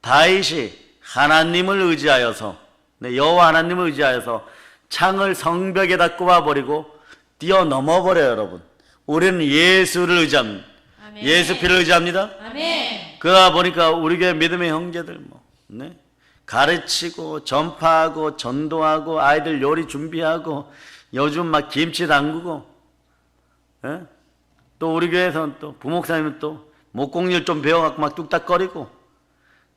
[SPEAKER 1] 다윗이 하나님을 의지하여서, 여호와 하나님을 의지하여서 창을 성벽에다 꼽아버리고 뛰어넘어버려요. 여러분, 우리는 예수를 의지합니다.
[SPEAKER 2] 아멘.
[SPEAKER 1] 예수 피를 의지합니다.
[SPEAKER 2] 아멘.
[SPEAKER 1] 그러다 보니까 우리 교회 믿음의 형제들 가르치고 전파하고 전도하고 아이들 요리 준비하고 요즘 막 김치 담그고, 또 우리 교회에서는 또 부목사님은 또 목공일 좀 배워갖고 막 뚝딱거리고,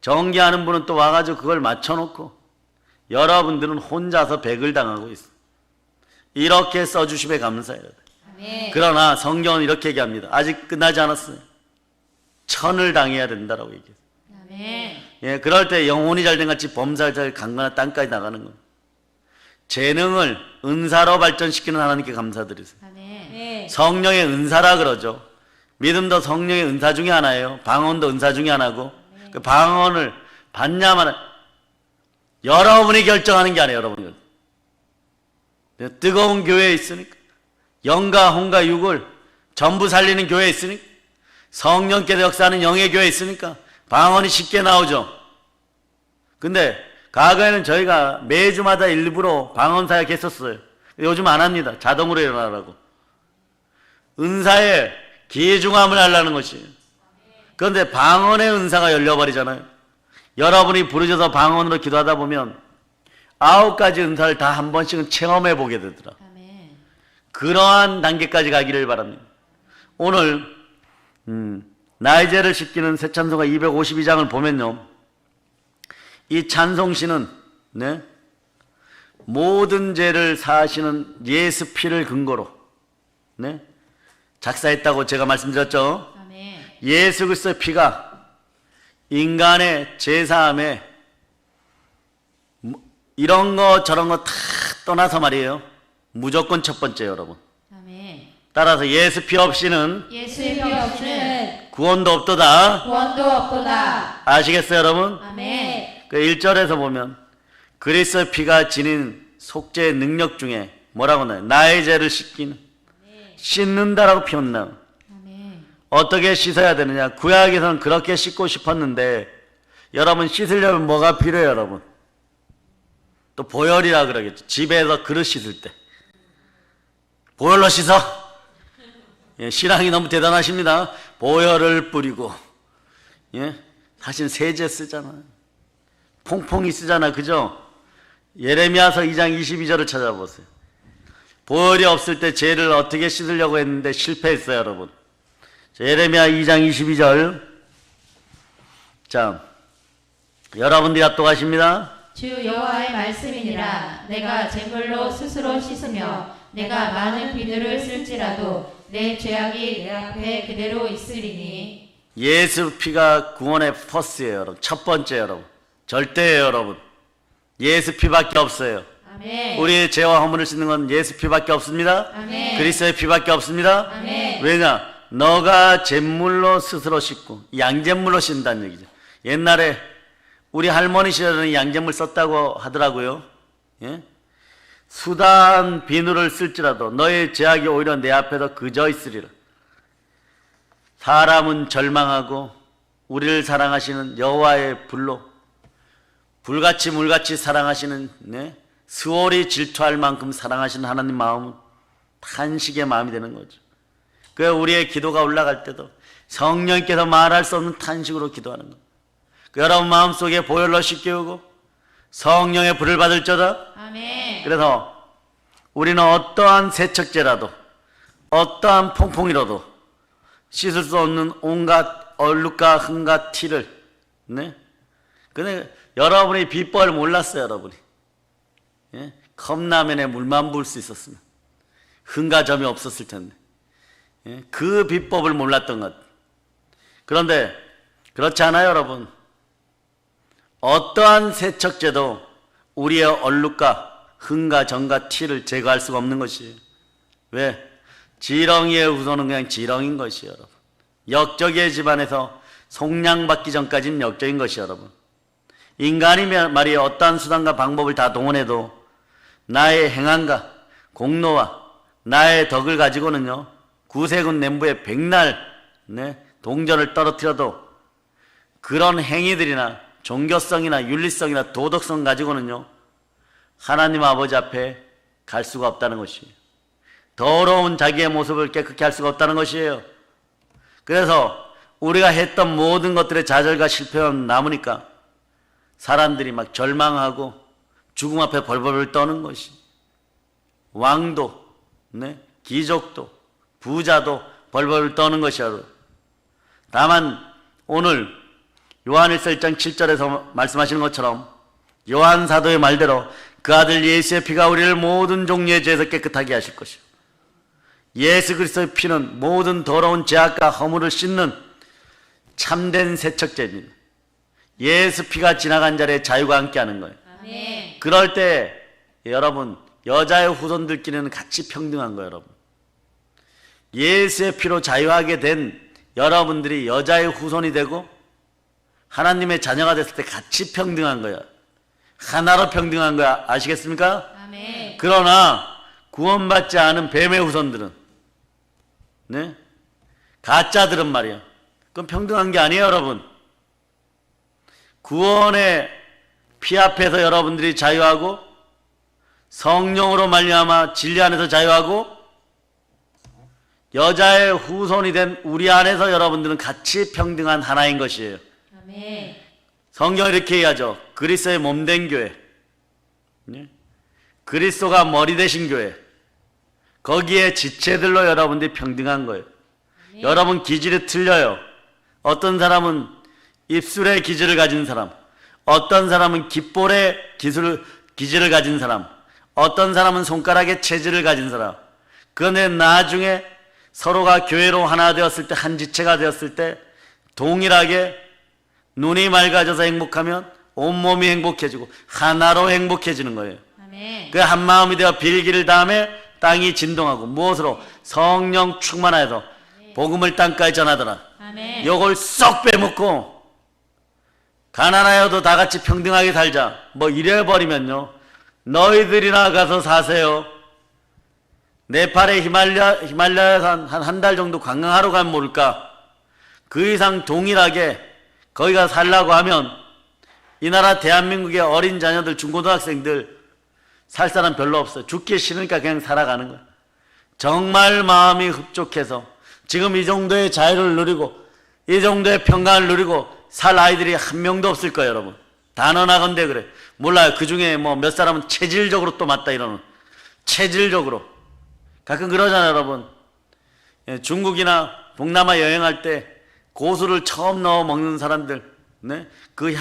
[SPEAKER 1] 전기하는 분은 또 와가지고 그걸 맞춰놓고, 여러분들은 혼자서 백을 당하고 있어. 이렇게 써주심에 감사해요.
[SPEAKER 2] 아멘.
[SPEAKER 1] 그러나 성경은 이렇게 얘기합니다. 아직 끝나지 않았어요. 천을 당해야 된다라고 얘기해요.
[SPEAKER 2] 아멘.
[SPEAKER 1] 예, 그럴 때 영혼이 잘된 같이 범사를 잘 강건한 땅까지 나가는 거예요. 재능을 은사로 발전시키는 하나님께 감사드리세요.
[SPEAKER 2] 아멘.
[SPEAKER 1] 성령의 은사라 그러죠. 믿음도 성령의 은사 중에 하나예요. 방언도 은사 중에 하나고, 그 방언을 받냐만 여러분이 결정하는 게 아니에요. 여러분이 뜨거운 교회에 있으니까, 영과 혼과 육을 전부 살리는 교회에 있으니까, 성령께서 역사하는 영의 교회에 있으니까 방언이 쉽게 나오죠. 근데 과거에는 저희가 매주마다 일부러 방언 사역했었어요. 요즘 안 합니다. 자동으로 일어나라고. 은사에 기중함을 하려는 것이에요. 그런데 방언의 은사가 열려버리잖아요. 여러분이 부르셔서 방언으로 기도하다 보면 9가지 은사를 다 한 번씩은 체험해 보게 되더라.
[SPEAKER 2] 아멘.
[SPEAKER 1] 그러한 단계까지 가기를 바랍니다. 오늘 나의 죄를 씻기는 새 찬송가 252장을 보면요, 이 찬송시는 모든 죄를 사하시는 예수 피를 근거로 작사했다고 제가 말씀드렸죠.
[SPEAKER 2] 아멘.
[SPEAKER 1] 예수 그리스도의 피가 인간의 죄사함에 이런 거 저런 거 다 떠나서 말이에요, 무조건 첫 번째 여러분.
[SPEAKER 2] 아멘.
[SPEAKER 1] 따라서 예수 피 없이는
[SPEAKER 2] 예수의 피 없이는
[SPEAKER 1] 구원도 없도다.
[SPEAKER 2] 구원도 없도다.
[SPEAKER 1] 아시겠어요 여러분?
[SPEAKER 2] 아멘.
[SPEAKER 1] 그 1절에서 보면 그리스도의 피가 지닌 속죄의 능력 중에 뭐라고 나요? 나의 죄를 씻는다라고 표현나요.
[SPEAKER 2] 아멘.
[SPEAKER 1] 어떻게 씻어야 되느냐? 구약에서는 그렇게 씻고 싶었는데, 여러분 씻으려면 뭐가 필요해요 여러분? 또 보혈이라 그러겠죠. 집에서 그릇 씻을 때 보혈로 씻어. 신앙이 너무 대단하십니다. 보혈을 뿌리고, 사실 세제 쓰잖아요. 퐁퐁이 쓰잖아, 그죠? 예레미야서 2장 22절을 찾아보세요. 보혈이 없을 때 죄를 어떻게 씻으려고 했는데 실패했어요 여러분. 자, 예레미야 2장 22절. 자, 여러분들이 압도하십니다.
[SPEAKER 2] 주 여호와의 말씀이니라. 내가 제물로 스스로 씻으며 내가 많은 비누를 쓸지라도 내 죄악이 내 앞에 그대로 있으리니.
[SPEAKER 1] 예수 피가 구원의 퍼스예요 여러분. 첫 번째 여러분. 절대예요 여러분. 예수 피밖에 없어요.
[SPEAKER 2] 아멘.
[SPEAKER 1] 우리의 죄와 허물을 씻는 건 예수 피밖에 없습니다.
[SPEAKER 2] 아멘.
[SPEAKER 1] 그리스도의 피밖에 없습니다.
[SPEAKER 2] 아멘.
[SPEAKER 1] 왜냐? 너가 잿물로 스스로 씻고, 양잿물로 씻는다는 얘기죠. 옛날에 우리 할머니 시절에는 양잿물 썼다고 하더라고요. 수단 비누를 쓸지라도 너의 죄악이 오히려 내 앞에서 그저 있으리라. 사람은 절망하고 우리를 사랑하시는 여호와의 불로 불같이 물같이 사랑하시는, 스월이 질투할 만큼 사랑하시는 하나님 마음은 탄식의 마음이 되는 거죠. 그 우리의 기도가 올라갈 때도 성령께서 말할 수 없는 탄식으로 기도하는 것. 여러분 마음속에 보혈로 씻겨오고 성령의 불을 받을지어다.
[SPEAKER 2] 아멘.
[SPEAKER 1] 그래서 우리는 어떠한 세척제라도 어떠한 퐁퐁이라도 씻을 수 없는 온갖 얼룩과 흠과 티를 근데 여러분이 비법을 몰랐어요, 여러분이. 예? 컵라면에 물만 부을 수 있었으면 흥과 점이 없었을 텐데. 예? 그 비법을 몰랐던 것. 그런데 그렇지 않아요, 여러분. 어떠한 세척제도 우리의 얼룩과 흥과 점과 티를 제거할 수가 없는 것이에요. 왜? 지렁이의 후손은 그냥 지렁인 것이에요, 여러분. 역적의 집안에서 속량받기 전까지는 역적인 것이에요, 여러분. 인간이 말이에요, 어떠한 수단과 방법을 다 동원해도 나의 행함과 공로와 나의 덕을 가지고는요, 구세군 nem부에 백날 동전을 떨어뜨려도 그런 행위들이나 종교성이나 윤리성이나 도덕성 가지고는요, 하나님 아버지 앞에 갈 수가 없다는 것이에요. 더러운 자기의 모습을 깨끗게 할 수가 없다는 것이에요. 그래서 우리가 했던 모든 것들의 좌절과 실패는 남으니까 사람들이 막 절망하고 죽음 앞에 벌벌 떠는 것이, 왕도, 귀족도, 부자도 벌벌 떠는 것이야. 다만 오늘 요한일서 1장 7절에서 말씀하시는 것처럼 요한 사도의 말대로 그 아들 예수의 피가 우리를 모든 종류의 죄에서 깨끗하게 하실 것이요, 예수 그리스도의 피는 모든 더러운 죄악과 허물을 씻는 참된 세척제입니다. 예수 피가 지나간 자리에 자유가 함께하는 거예요.
[SPEAKER 2] 아멘.
[SPEAKER 1] 그럴 때 여러분, 여자의 후손들끼리는 같이 평등한 거예요, 여러분. 예수의 피로 자유하게 된 여러분들이 여자의 후손이 되고 하나님의 자녀가 됐을 때 같이 평등한 거예요. 하나로 평등한 거야. 아시겠습니까?
[SPEAKER 2] 아멘.
[SPEAKER 1] 그러나 구원받지 않은 뱀의 후손들은, 가짜들은 말이에요, 그건 평등한 게 아니에요, 여러분. 구원의 피 앞에서 여러분들이 자유하고 성령으로 말미암아 진리 안에서 자유하고 여자의 후손이 된 우리 안에서 여러분들은 같이 평등한 하나인 것이에요.
[SPEAKER 2] 아멘.
[SPEAKER 1] 성경이 이렇게 얘기하죠. 그리스도의 몸된 교회, 그리스도가 머리 되신 교회, 거기에 지체들로 여러분들이 평등한 거예요.
[SPEAKER 2] 아멘.
[SPEAKER 1] 여러분 기질이 틀려요. 어떤 사람은 입술의 기질을 가진 사람, 어떤 사람은 귓볼의 기질을 가진 사람, 어떤 사람은 손가락의 체질을 가진 사람. 그런데 나중에 서로가 교회로 하나 되었을 때, 한 지체가 되었을 때 동일하게 눈이 맑아져서 행복하면 온몸이 행복해지고 하나로 행복해지는 거예요.
[SPEAKER 2] 아멘.
[SPEAKER 1] 그 한 마음이 되어 빌기를 다음에 땅이 진동하고, 무엇으로? 성령 충만하여서 복음을 땅까지 전하더라.
[SPEAKER 2] 아멘.
[SPEAKER 1] 요걸 쏙 빼먹고 가난하여도 다 같이 평등하게 살자, 뭐 이래버리면요, 너희들이나 가서 사세요. 네팔에 히말라야산 한 달 정도 관광하러 가면 모를까, 그 이상 동일하게 거기 가서 살라고 하면 이 나라 대한민국의 어린 자녀들, 중고등학생들 살 사람 별로 없어요. 죽기 싫으니까 그냥 살아가는 거예요. 정말 마음이 흡족해서 지금 이 정도의 자유를 누리고 이 정도의 평강을 누리고 살 아이들이 한 명도 없을 거예요, 여러분. 단언하건대 그래. 몰라요. 그 중에 뭐 몇 사람은 체질적으로 또 맞다 이러는. 체질적으로. 가끔 그러잖아요, 여러분. 중국이나 동남아 여행할 때 고수를 처음 넣어 먹는 사람들, 그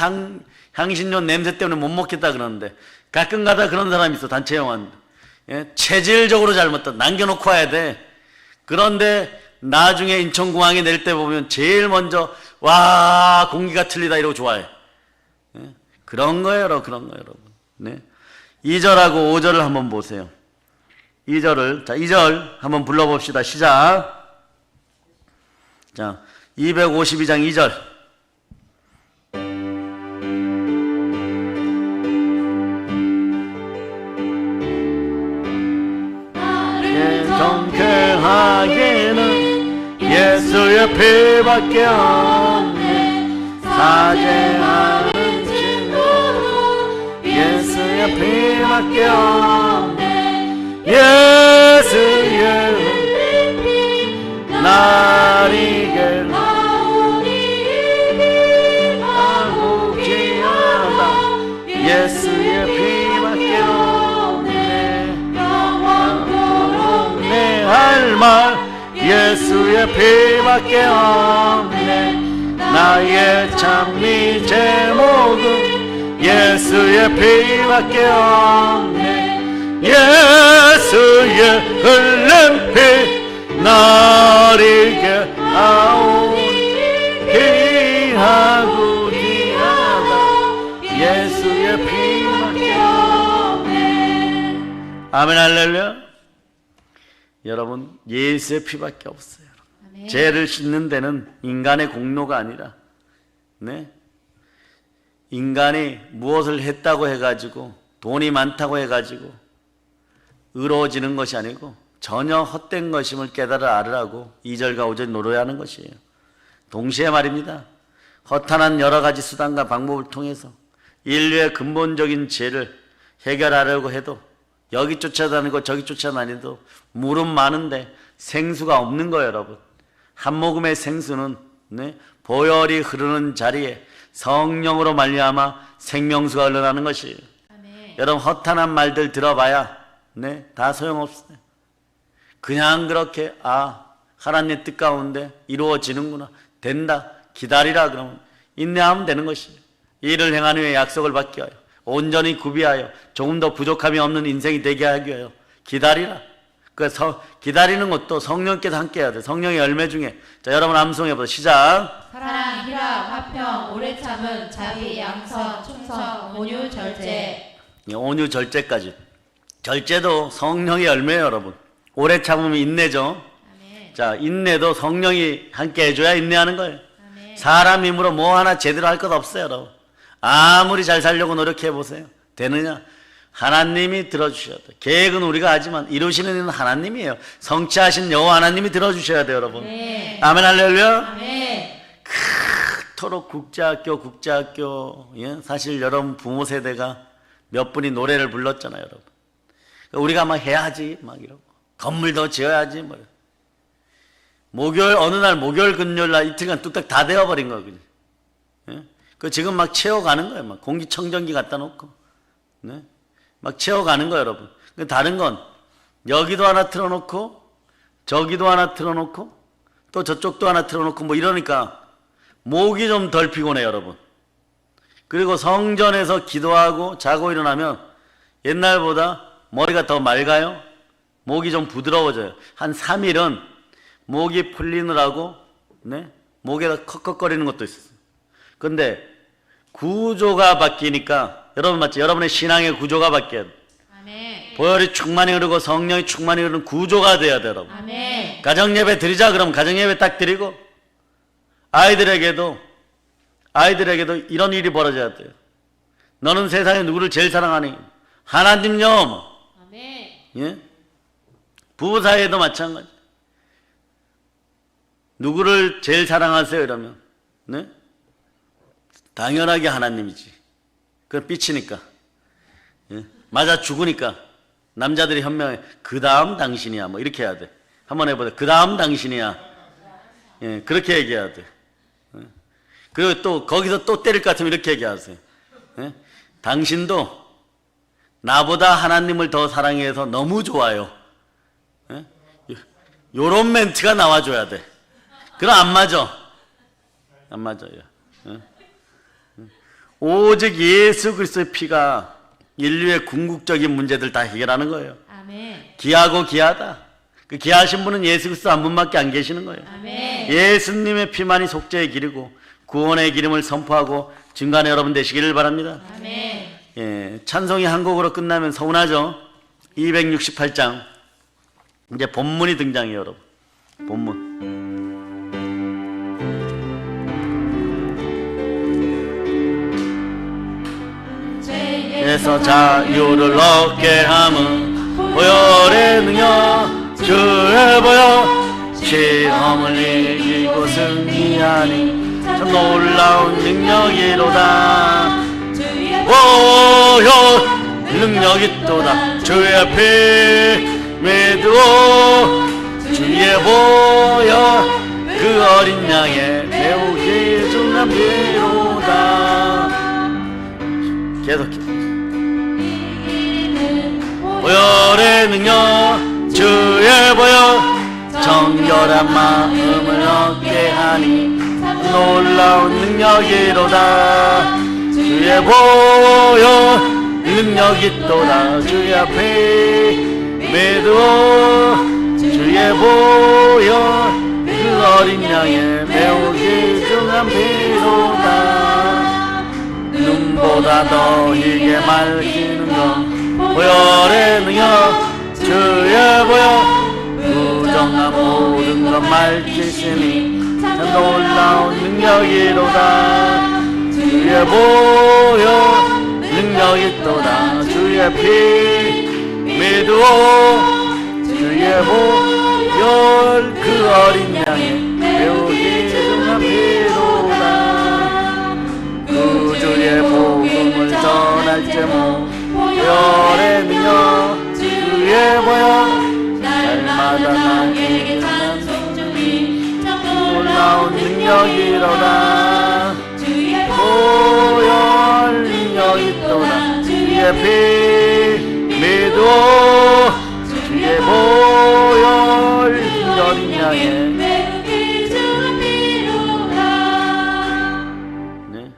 [SPEAKER 1] 향신료 냄새 때문에 못 먹겠다 그러는데, 가끔 가다 그런 사람이 있어, 단체 영화인데. 체질적으로 잘못다. 남겨놓고 와야 돼. 그런데 나중에 인천공항에 내릴 때 보면 제일 먼저 와, 공기가 틀리다 이러고 좋아해. 그런 거예요, 그런 거예요, 여러분. 2절하고 5절을 한번 보세요. 2절을, 자, 2절 한번 불러봅시다. 시작. 자, 252장 2절. 나를 정죄하기는 예수의 피밖에 없네. 사죄하는 증거로 예수의 피밖에 없네. 예수의 피 나리게 나오기하다. 예수의 피밖에 없네. 영원토록 내 할 말 예수의 피밖에 없네. 나의 찬미 제목은 예수의 피밖에 없네. 예수의 흘린 피 나를 깨하오니 피하고 피하다 예수의 피밖에 없네. 아멘 할렐루야. 여러분 예수의 피밖에 없어요.
[SPEAKER 2] 아멘.
[SPEAKER 1] 죄를 씻는 데는 인간의 공로가 아니라 인간이 무엇을 했다고 해가지고 돈이 많다고 해가지고 의로워지는 것이 아니고 전혀 헛된 것임을 깨달아 알으라고 2절과 5절 노래하는 것이에요. 동시에 말입니다. 허탄한 여러 가지 수단과 방법을 통해서 인류의 근본적인 죄를 해결하려고 해도 여기 쫓아다니고 저기 쫓아다니도 물은 많은데 생수가 없는 거예요. 여러분 한 모금의 생수는 보혈이 흐르는 자리에 성령으로 말미암아 생명수가 흘러나는 것이에요.
[SPEAKER 2] 아멘.
[SPEAKER 1] 여러분 허탄한 말들 들어봐야 다 소용없어요. 그냥 그렇게 하나님의 뜻 가운데 이루어지는구나, 된다, 기다리라 그러면 인내하면 되는 것이에요. 이를 행한 후에 약속을 받게 하여 온전히 구비하여 조금 더 부족함이 없는 인생이 되게 하기 위하여 기다리라. 그래서 기다리는 것도 성령께서 함께 해야 돼. 성령의 열매 중에 자 여러분 암송해보자. 시작.
[SPEAKER 2] 사랑, 희락, 화평, 오래 참음, 자비, 양선, 충성, 온유, 절제.
[SPEAKER 1] 온유 절제까지. 절제도 성령의 열매예요. 여러분 오래 참으면 인내죠.
[SPEAKER 2] 아멘.
[SPEAKER 1] 자 인내도 성령이 함께 해줘야 인내하는 거예요.
[SPEAKER 2] 아멘.
[SPEAKER 1] 사람 힘으로 뭐 하나 제대로 할 것 없어요. 여러분 아무리 잘 살려고 노력해보세요. 되느냐? 하나님이 들어주셔야 돼요. 계획은 우리가 하지만 이루시는 이는 하나님이에요. 성취하신 여호와 하나님이 들어주셔야 돼요. 여러분
[SPEAKER 2] 아멘.
[SPEAKER 1] 아멘 할렐루야.
[SPEAKER 2] 아멘.
[SPEAKER 1] 그토록 국제학교 사실 여러분 부모 세대가 몇 분이 노래를 불렀잖아요. 여러분 우리가 막 해야지 막 이러고 건물 더 지어야지 뭐. 목요일 어느 날 목요일 금요일 날 이틀간 뚝딱 다 되어버린 거예요. 그 지금 막 채워가는 거예요. 막 공기청정기 갖다 놓고 막 채워가는 거예요. 여러분 다른 건 여기도 하나 틀어놓고 저기도 하나 틀어놓고 또 저쪽도 하나 틀어놓고 뭐 이러니까 목이 좀 덜 피곤해요. 여러분 그리고 성전에서 기도하고 자고 일어나면 옛날보다 머리가 더 맑아요. 목이 좀 부드러워져요. 한 3일은 목이 풀리느라고 목에다 컥컥거리는 것도 있었어요. 근데 구조가 바뀌니까 여러분 맞죠? 여러분의 신앙의 구조가 바뀌어야 돼요.
[SPEAKER 2] 아멘.
[SPEAKER 1] 보혈이 충만히 흐르고 성령이 충만히 흐르는 구조가 돼야 돼요. 여러분
[SPEAKER 2] 아멘.
[SPEAKER 1] 가정예배 드리자 그럼 가정예배 딱 드리고 아이들에게도 이런 일이 벌어져야 돼요. 너는 세상에 누구를 제일 사랑하니? 하나님요.
[SPEAKER 2] 아멘.
[SPEAKER 1] 예? 부부 사이에도 마찬가지. 누구를 제일 사랑하세요? 이러면 당연하게 하나님이지. 그걸 삐치니까 맞아 죽으니까 남자들이 현명해. 그 다음 당신이야 뭐 이렇게 해야 돼. 한번 해보자. 그 다음 당신이야. 그렇게 얘기해야 돼. 그리고 또 거기서 또 때릴 것 같으면 이렇게 얘기하세요. 당신도 나보다 하나님을 더 사랑해서 너무 좋아요. 요런 멘트가 나와줘야 돼. 그럼 안 맞아. 안 맞아요. 오직 예수 그리스도의 피가 인류의 궁극적인 문제들 다 해결하는 거예요.
[SPEAKER 2] 아멘.
[SPEAKER 1] 귀하고 귀하다. 그 귀하신 분은 예수 그리스도 한 분밖에 안 계시는 거예요.
[SPEAKER 2] 아멘.
[SPEAKER 1] 예수님의 피만이 속죄의 길이고 구원의 기름을 선포하고 증거하는 여러분 되시기를 바랍니다.
[SPEAKER 2] 아멘.
[SPEAKER 1] 찬송이 한 곡으로 끝나면 서운하죠. 268장 이제 본문이 등장해요. 여러분 본문 에서 자유를 얻게 함은 보혈의 능력 주의 보혈 시험을 이기고 승리하니 참 놀라운 능력이로다. 보혈 능력이 또다. 주의 피 믿고 주의 보혈 그 어린 양의 매우 귀중한 피로다. 계속해. 보혈의 능력 주의 보혈 정결한 마음을 얻게 하니 놀라운 능력이로다. 주의 보혈 능력이 있도다. 주의 앞에 매두어 주의 보혈 그 어린 양의 매우 귀중한 피로다. 눈보다 더 희게 맑히는 것 보혈의 능력 주의 보혈 부정한 모든 것 맑히시니 참 놀라운 능력이로다. 주의 보혈 능력이 있도다. 주의 피 매두어 주의 보혈 그 어린 양의 매우 귀중한 피로다. 구주의 복음을 전할 제목 보혈의 능력 주의 보혈 날마다 나에게 전한 소중히 놀라운 능력이로다. 보혈 능력이 있도다. 주의 피 매두어 주의 보혈 어린 양의 네.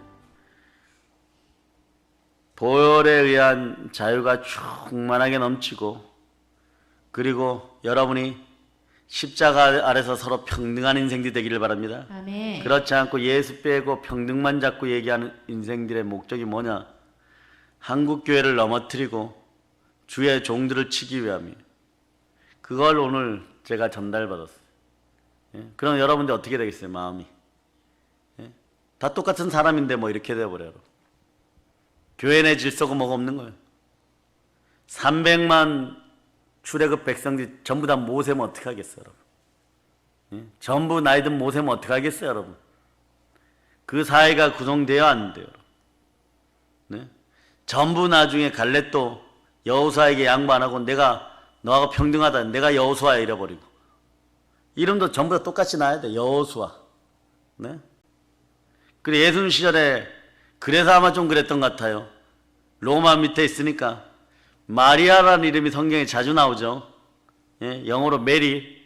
[SPEAKER 1] 보혈에 의한 자유가 충만하게 넘치고, 그리고 여러분이 십자가 아래서 서로 평등한 인생들이 되기를 바랍니다.
[SPEAKER 2] 아멘.
[SPEAKER 1] 그렇지 않고 예수 빼고 평등만 잡고 얘기하는 인생들의 목적이 뭐냐? 한국교회를 넘어뜨리고 주의 종들을 치기 위함이에요. 그걸 오늘 제가 전달받았어요. 예? 그럼 여러분들 어떻게 되겠어요? 마음이. 예? 다 똑같은 사람인데 뭐 이렇게 되어버려요. 교회 내 질서가 뭐가 없는 거예요. 300만 출애굽 백성들이 전부 다 모세면 어떻게 하겠어요, 여러분? 예? 전부 나이든 모세면 어떻게 하겠어요, 여러분? 그 사회가 구성되어야 안 돼요. 네? 전부 나중에 갈렙도 여호수아에게 양보 안 하고 내가 너하고 평등하다. 내가 여호수아 잃어버리고. 이름도 전부 다 똑같이 나야 돼. 여호수아. 네? 그래 예수님 시절에 그래서 아마 좀 그랬던 것 같아요. 로마 밑에 있으니까 마리아라는 이름이 성경에 자주 나오죠. 예? 영어로 메리.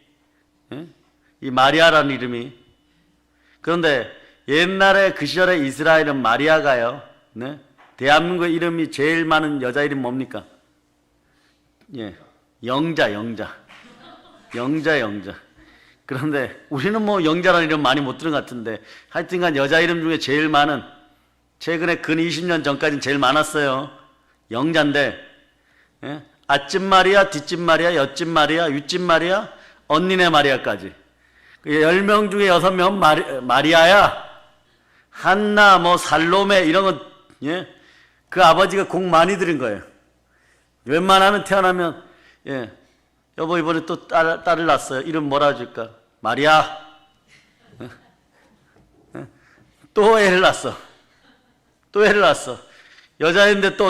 [SPEAKER 1] 예? 이 마리아라는 이름이. 그런데 옛날에 그 시절에 이스라엘은 마리아가요. 네? 대한민국 이름이 제일 많은 여자 이름 뭡니까? 예. 영자. 그런데 우리는 뭐 영자라는 이름 많이 못 들은 것 같은데, 하여튼간 여자 이름 중에 제일 많은, 최근에 근 20년 전까지는 제일 많았어요. 영자인데, 예? 아집 마리아, 뒷집 마리아, 옆집 마리아, 윗집 마리아, 언니네 마리아까지. 10명 중에 6명 마리아야. 한나, 뭐 살로메 이런 거, 예? 그 아버지가 공 많이 들인 거예요. 웬만하면 태어나면, 예, 여보 이번에 또 딸을 낳았어요. 이름 뭐라 줄까? 마리아. 또 애를 낳았어. 여자인데 또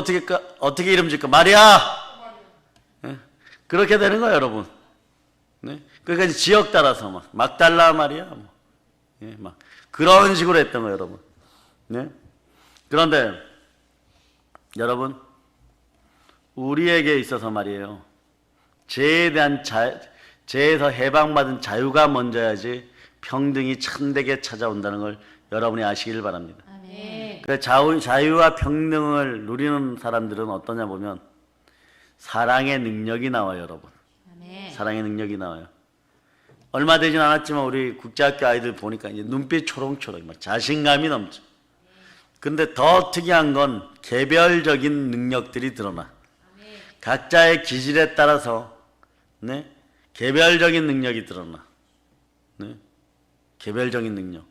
[SPEAKER 1] 어떻게 이름 줄까? 마리아. 그렇게 되는 거예요, 여러분. 네? 그러니까 지역 따라서 막 막달라 마리아, 뭐. 예, 막 그런 식으로 했던 거예요, 여러분. 네? 그런데 여러분, 우리에게 있어서 말이에요. 죄에 대한 죄에서 해방받은 자유가 먼저야지 평등이 참되게 찾아온다는 걸 여러분이 아시길 바랍니다.
[SPEAKER 2] 아멘.
[SPEAKER 1] 그 자유와 평등을 누리는 사람들은 어떠냐 보면 사랑의 능력이 나와요, 여러분.
[SPEAKER 2] 아멘.
[SPEAKER 1] 사랑의 능력이 나와요. 얼마 되진 않았지만 우리 국제학교 아이들 보니까 이제 눈빛 초롱초롱, 막 자신감이 넘쳐. 근데 더 특이한 건 개별적인 능력들이 드러나. 각자의 기질에 따라서, 네? 개별적인 능력이 드러나. 네? 개별적인 능력.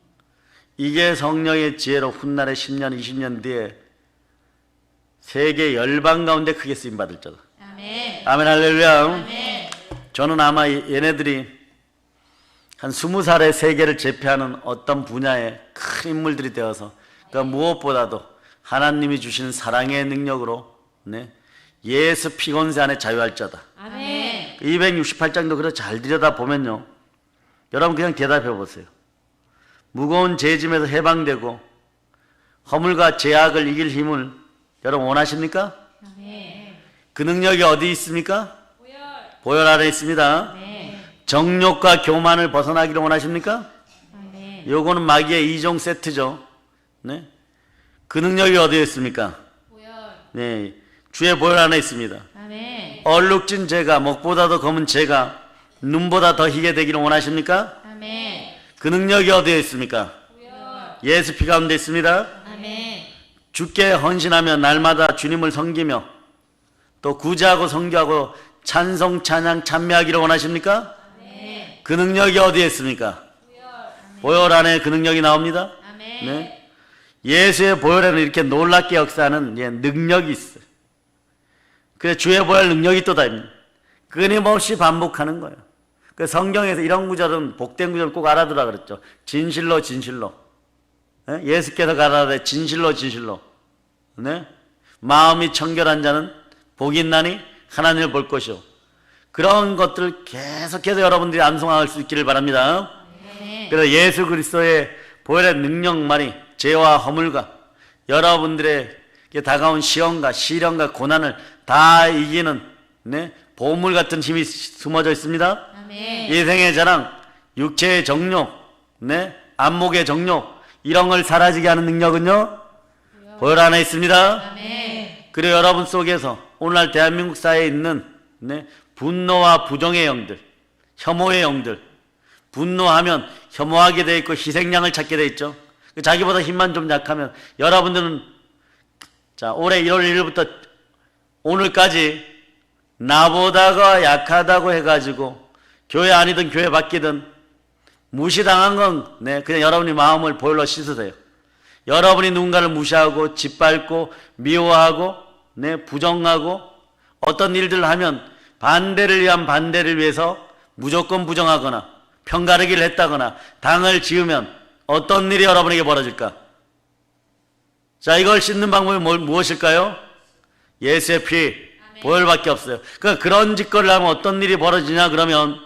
[SPEAKER 1] 이게 성령의 지혜로 훗날에 10년, 20년 뒤에 세계 열방 가운데 크게 쓰임받을 자다.
[SPEAKER 2] 아멘.
[SPEAKER 1] 아멘, 할렐루야.
[SPEAKER 2] 아멘.
[SPEAKER 1] 저는 아마 얘네들이 한 20살에 세계를 제패하는 어떤 분야의 큰 인물들이 되어서, 그러니까 무엇보다도 하나님이 주신 사랑의 능력으로, 네? 예수 피곤세 안에 자유할 자다.
[SPEAKER 2] 아멘.
[SPEAKER 1] 268장도 그래 잘 들여다보면요, 여러분 그냥 대답해 보세요. 무거운 죄짐에서 해방되고 허물과 죄악을 이길 힘을 여러분 원하십니까?
[SPEAKER 2] 아멘.
[SPEAKER 1] 그 능력이 어디 있습니까? 보혈 안에 있습니다.
[SPEAKER 2] 아멘.
[SPEAKER 1] 정욕과 교만을 벗어나기를 원하십니까?
[SPEAKER 2] 아멘.
[SPEAKER 1] 요거는 마귀의 2종 세트죠. 네? 그 능력이 어디에 있습니까?
[SPEAKER 2] 보혈.
[SPEAKER 1] 네, 주의 보혈 안에 있습니다.
[SPEAKER 2] 아멘.
[SPEAKER 1] 얼룩진 죄가, 목보다도 검은 죄가 눈보다 더 희게 되기를 원하십니까?
[SPEAKER 2] 아멘.
[SPEAKER 1] 그 능력이 어디에 있습니까?
[SPEAKER 2] 보혈.
[SPEAKER 1] 예수 피 가운데 있습니다.
[SPEAKER 2] 아멘.
[SPEAKER 1] 주께 헌신하며 날마다 주님을 섬기며 또 구제하고 성교하고 찬송 찬양 찬미하기를 원하십니까?
[SPEAKER 2] 아멘.
[SPEAKER 1] 그 능력이 어디에 있습니까? 보혈 안에 그 능력이 나옵니다.
[SPEAKER 2] 아멘.
[SPEAKER 1] 네. 예수의 보혈에는 이렇게 놀랍게 역사하는 능력이 있어요. 그래서 주의 보혈 능력이 또 다릅니다. 끊임없이 반복하는 거예요. 그 성경에서 이런 구절은 복된 구절 꼭 알아두라 그랬죠. 진실로 진실로. 네? 예수께서 가라사대 진실로 진실로. 네? 마음이 청결한 자는 복이 있나니 하나님을 볼 것이요. 그런 것들을 계속해서 여러분들이 암송할 수 있기를 바랍니다.
[SPEAKER 2] 아멘.
[SPEAKER 1] 그래서 예수 그리스도의 보혈의 능력만이 죄와 허물과 여러분들에게 다가온 시험과 시련과 고난을 다 이기는 보물 같은 힘이 숨어져 있습니다.
[SPEAKER 2] 아멘.
[SPEAKER 1] 인생의 자랑, 육체의 정욕, 안목의 정욕 이런 걸 사라지게 하는 능력은요 보혈 안에 있습니다.
[SPEAKER 2] 아멘.
[SPEAKER 1] 그리고 여러분 속에서 오늘날 대한민국 사회에 있는 분노와 부정의 영들, 혐오의 영들, 분노하면 혐오하게 돼 있고 희생양을 찾게 돼 있죠. 자기보다 힘만 좀 약하면 여러분들은 자 올해 1월 1일부터 오늘까지 나보다가 약하다고 해가지고 교회 아니든 교회 밖이든 무시당한 건 그냥 여러분이 마음을 보혈로 씻으세요. 여러분이 누군가를 무시하고 짓밟고 미워하고 부정하고 어떤 일들을 하면 반대를 위한 반대를 위해서 무조건 부정하거나 편가르기를 했다거나 당을 지으면 어떤 일이 여러분에게 벌어질까? 자, 이걸 씻는 방법이 무엇일까요? 예수의 피, 보혈밖에 없어요. 그러니까 그런 짓거리를 하면 어떤 일이 벌어지냐 그러면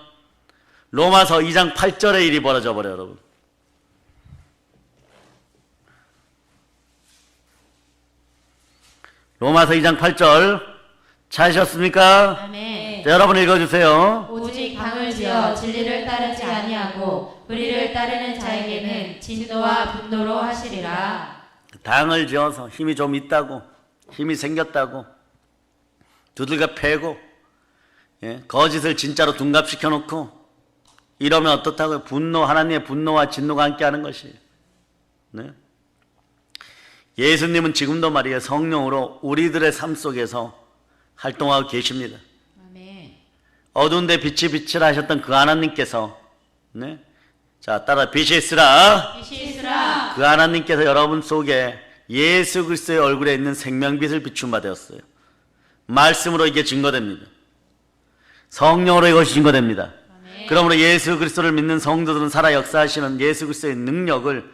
[SPEAKER 1] 로마서 2장 8절의 일이 벌어져 버려요, 여러분. 로마서 2장 8절 찾으셨습니까?
[SPEAKER 2] 아멘.
[SPEAKER 1] 자, 여러분 읽어주세요.
[SPEAKER 2] 오직 당을 지어 진리를 따르지 아니하고 불의를 따르는 자에게는 진노와 분노로 하시리라.
[SPEAKER 1] 당을 지어서 힘이 좀 있다고 힘이 생겼다고 두들겨 패고 거짓을 진짜로 둔갑시켜 놓고 이러면 어떻다고요? 분노, 하나님의 분노와 진노가 함께하는 것이에요. 예수님은 지금도 말이에요, 성령으로 우리들의 삶 속에서 활동하고 계십니다.
[SPEAKER 2] 아멘.
[SPEAKER 1] 어두운 데 빛이 빛을 하셨던 그 하나님께서 자, 따라 빛이 있으라.
[SPEAKER 2] 빛이 있으라.
[SPEAKER 1] 그 하나님께서 여러분 속에 예수 그리스도의 얼굴에 있는 생명빛을 비춘 바 되었어요. 말씀으로 이게 증거됩니다. 성령으로 이것이 증거됩니다.
[SPEAKER 2] 아멘.
[SPEAKER 1] 그러므로 예수 그리스도를 믿는 성도들은 살아 역사하시는 예수 그리스도의 능력을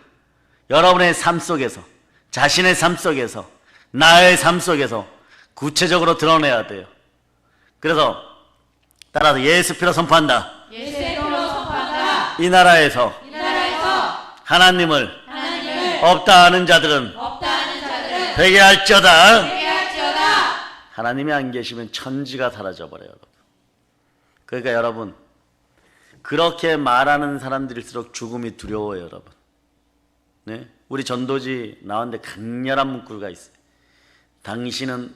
[SPEAKER 1] 여러분의 삶 속에서, 자신의 삶 속에서, 나의 삶 속에서 구체적으로 드러내야 돼요. 그래서 따라서 예수 피로 선포한다.
[SPEAKER 2] 예수의 피로 선포한다.
[SPEAKER 1] 이 나라에서
[SPEAKER 2] 이 나라에서
[SPEAKER 1] 하나님을
[SPEAKER 2] 하나님을
[SPEAKER 1] 없다 하는 자들은
[SPEAKER 2] 없다 하는 자들은
[SPEAKER 1] 회개할지어다.
[SPEAKER 2] 회개할지어다.
[SPEAKER 1] 하나님이 안 계시면 천지가 사라져버려요. 그러니까 여러분, 그렇게 말하는 사람들일수록 죽음이 두려워요, 여러분. 우리 전도지 나왔는데 강렬한 문구가 있어요. 당신은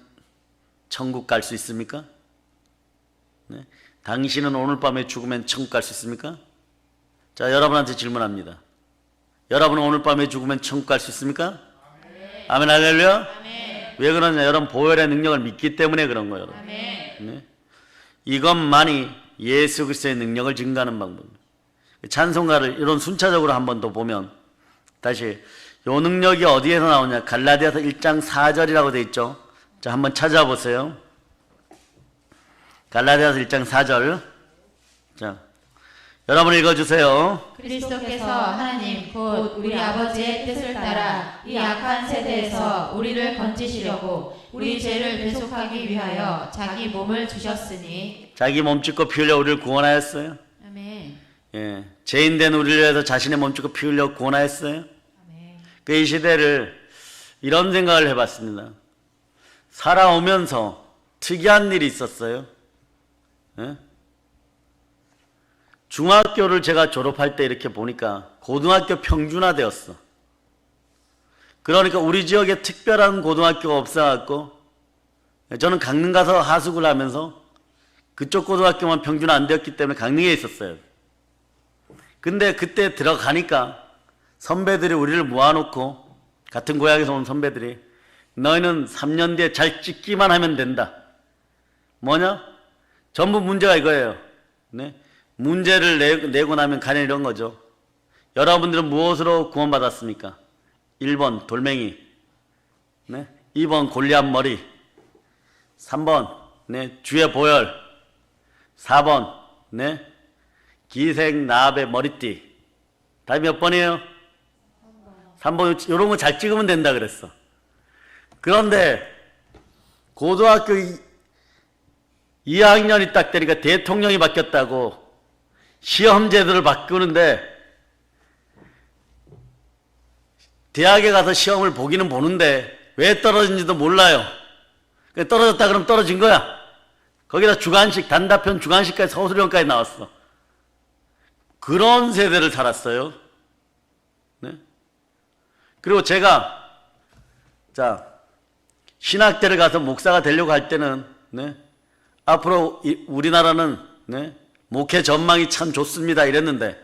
[SPEAKER 1] 천국 갈 수 있습니까? 당신은 오늘 밤에 죽으면 천국 갈 수 있습니까? 자, 여러분한테 질문합니다. 여러분은 오늘 밤에 죽으면 천국 갈 수 있습니까? 아멘, 할렐루야.
[SPEAKER 2] 아멘.
[SPEAKER 1] 왜 그러냐? 여러분 보혈의 능력을 믿기 때문에 그런 거예요, 여러분.
[SPEAKER 2] 아멘.
[SPEAKER 1] 이것만이 예수 그리스도의 능력을 증가하는 방법입니다. 찬송가를 이런 순차적으로 한 번 더 보면 다시 요 능력이 어디에서 나오냐? 갈라디아서 1장 4절이라고 돼 있죠. 자, 한번 찾아보세요. 갈라디아서 1장 4절. 자, 여러분 읽어주세요.
[SPEAKER 2] 그리스도께서 하나님 곧 우리 아버지의 뜻을 따라 이 악한 세대에서 우리를 건지시려고 우리 죄를 배속하기 위하여 자기 몸을 주셨으니.
[SPEAKER 1] 자기 몸 찢고 피 흘려 우리를 구원하였어요.
[SPEAKER 2] 아멘.
[SPEAKER 1] 죄인된 우리를 위해서 자신의 몸 찢고 피 흘려 구원하였어요.
[SPEAKER 2] 아멘.
[SPEAKER 1] 그 이 시대를 이런 생각을 해봤습니다. 살아오면서 특이한 일이 있었어요. 중학교를 제가 졸업할 때 이렇게 보니까 고등학교 평준화되었어. 그러니까 우리 지역에 특별한 고등학교가 없어갖고 저는 강릉 가서 하숙을 하면서 그쪽 고등학교만 평준화 안 되었기 때문에 강릉에 있었어요. 근데 그때 들어가니까 선배들이 우리를 모아놓고 같은 고향에서 온 선배들이 너희는 3년 뒤에 잘 찍기만 하면 된다. 뭐냐? 전부 문제가 이거예요. 네? 문제를 내고 나면 가령 이런 거죠. 여러분들은 무엇으로 구원받았습니까? 1번 돌멩이, 네? 2번 골리앗 머리, 3번 네? 주의 보혈, 4번 네? 기생 나합의 머리띠. 답이 몇 번이에요? 3번. 이런 거 잘 찍으면 된다 그랬어. 그런데 고등학교 2학년이 딱 되니까 대통령이 바뀌었다고 시험 제도를 바꾸는데 대학에 가서 시험을 보기는 보는데 왜 떨어진지도 몰라요. 떨어졌다 그러면 떨어진 거야. 거기다 주관식, 단답형 주관식까지 서술형까지 나왔어. 그런 세대를 살았어요. 네? 그리고 제가 신학대를 가서 목사가 되려고 할 때는 네? 앞으로 우리나라는 네? 목회 전망이 참 좋습니다 이랬는데